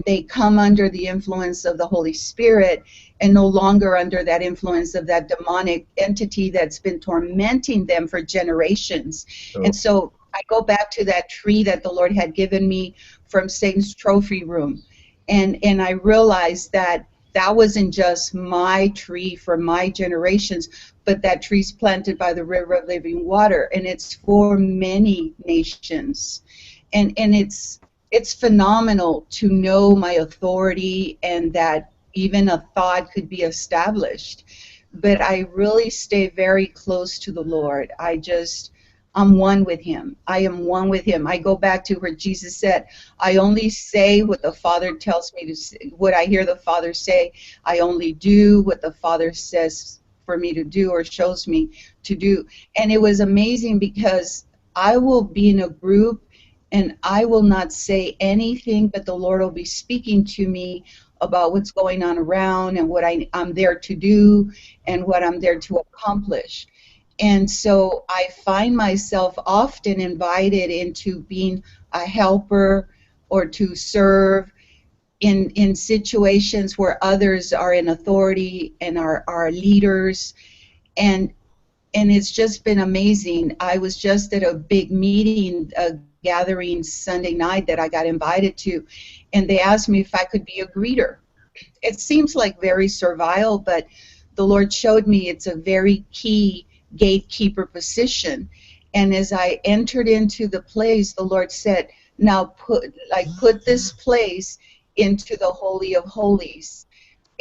they come under the influence of the Holy Spirit and no longer under that influence of that demonic entity that's been tormenting them for generations. Oh. And so I go back to that tree that the Lord had given me from Satan's trophy room, and I realized that that wasn't just my tree for my generations, but that tree's planted by the river of living water, and it's for many nations. And it's phenomenal to know my authority and that even a thought could be established. But I really stay very close to the Lord. I'm one with him. I am one with him. I go back to where Jesus said, I only say what the Father tells me to say, what I hear the Father say. I only do what the Father says for me to do or shows me to do. And it was amazing because I will be in a group and I will not say anything, but the Lord will be speaking to me about what's going on around and what I'm there to do and what I'm there to accomplish. And so I find myself often invited into being a helper or to serve in situations where others are in authority and are leaders. And it's just been amazing. I was just at a big meeting, a gathering Sunday night that I got invited to, and they asked me if I could be a greeter. It seems like very servile, but the Lord showed me it's a very key gatekeeper position. And as I entered into the place, the Lord said, now put this place into the Holy of Holies,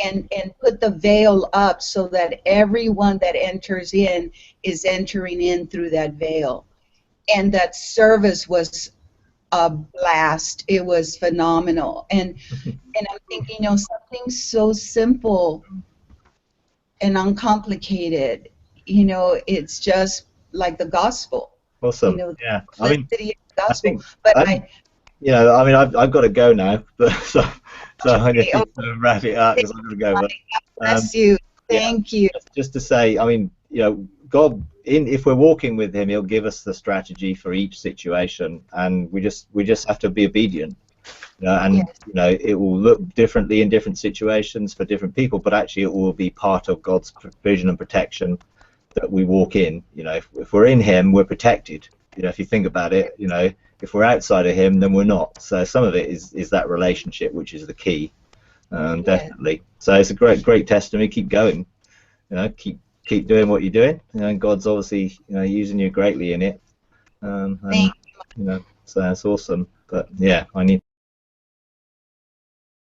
and put the veil up so that everyone that enters in is entering in through that veil. And that service was a blast. It was phenomenal. And I'm thinking, something so simple and uncomplicated, it's just like the gospel. Awesome. Yeah. I mean, gospel. I've got to go now, but so I need to wrap it up because I've got to go. But, bless you. Thank you. Just to say, God, if we're walking with Him, He'll give us the strategy for each situation, and we just have to be obedient. It will look differently in different situations for different people, but actually it will be part of God's provision and protection that we walk in. If we're in Him, we're protected. If you think about it, if we're outside of Him, then we're not. So some of it is that relationship, which is the key, definitely. So it's a great testimony. Keep going. Keep doing what you're doing. And God's obviously using you greatly in it. So that's awesome. But yeah, I need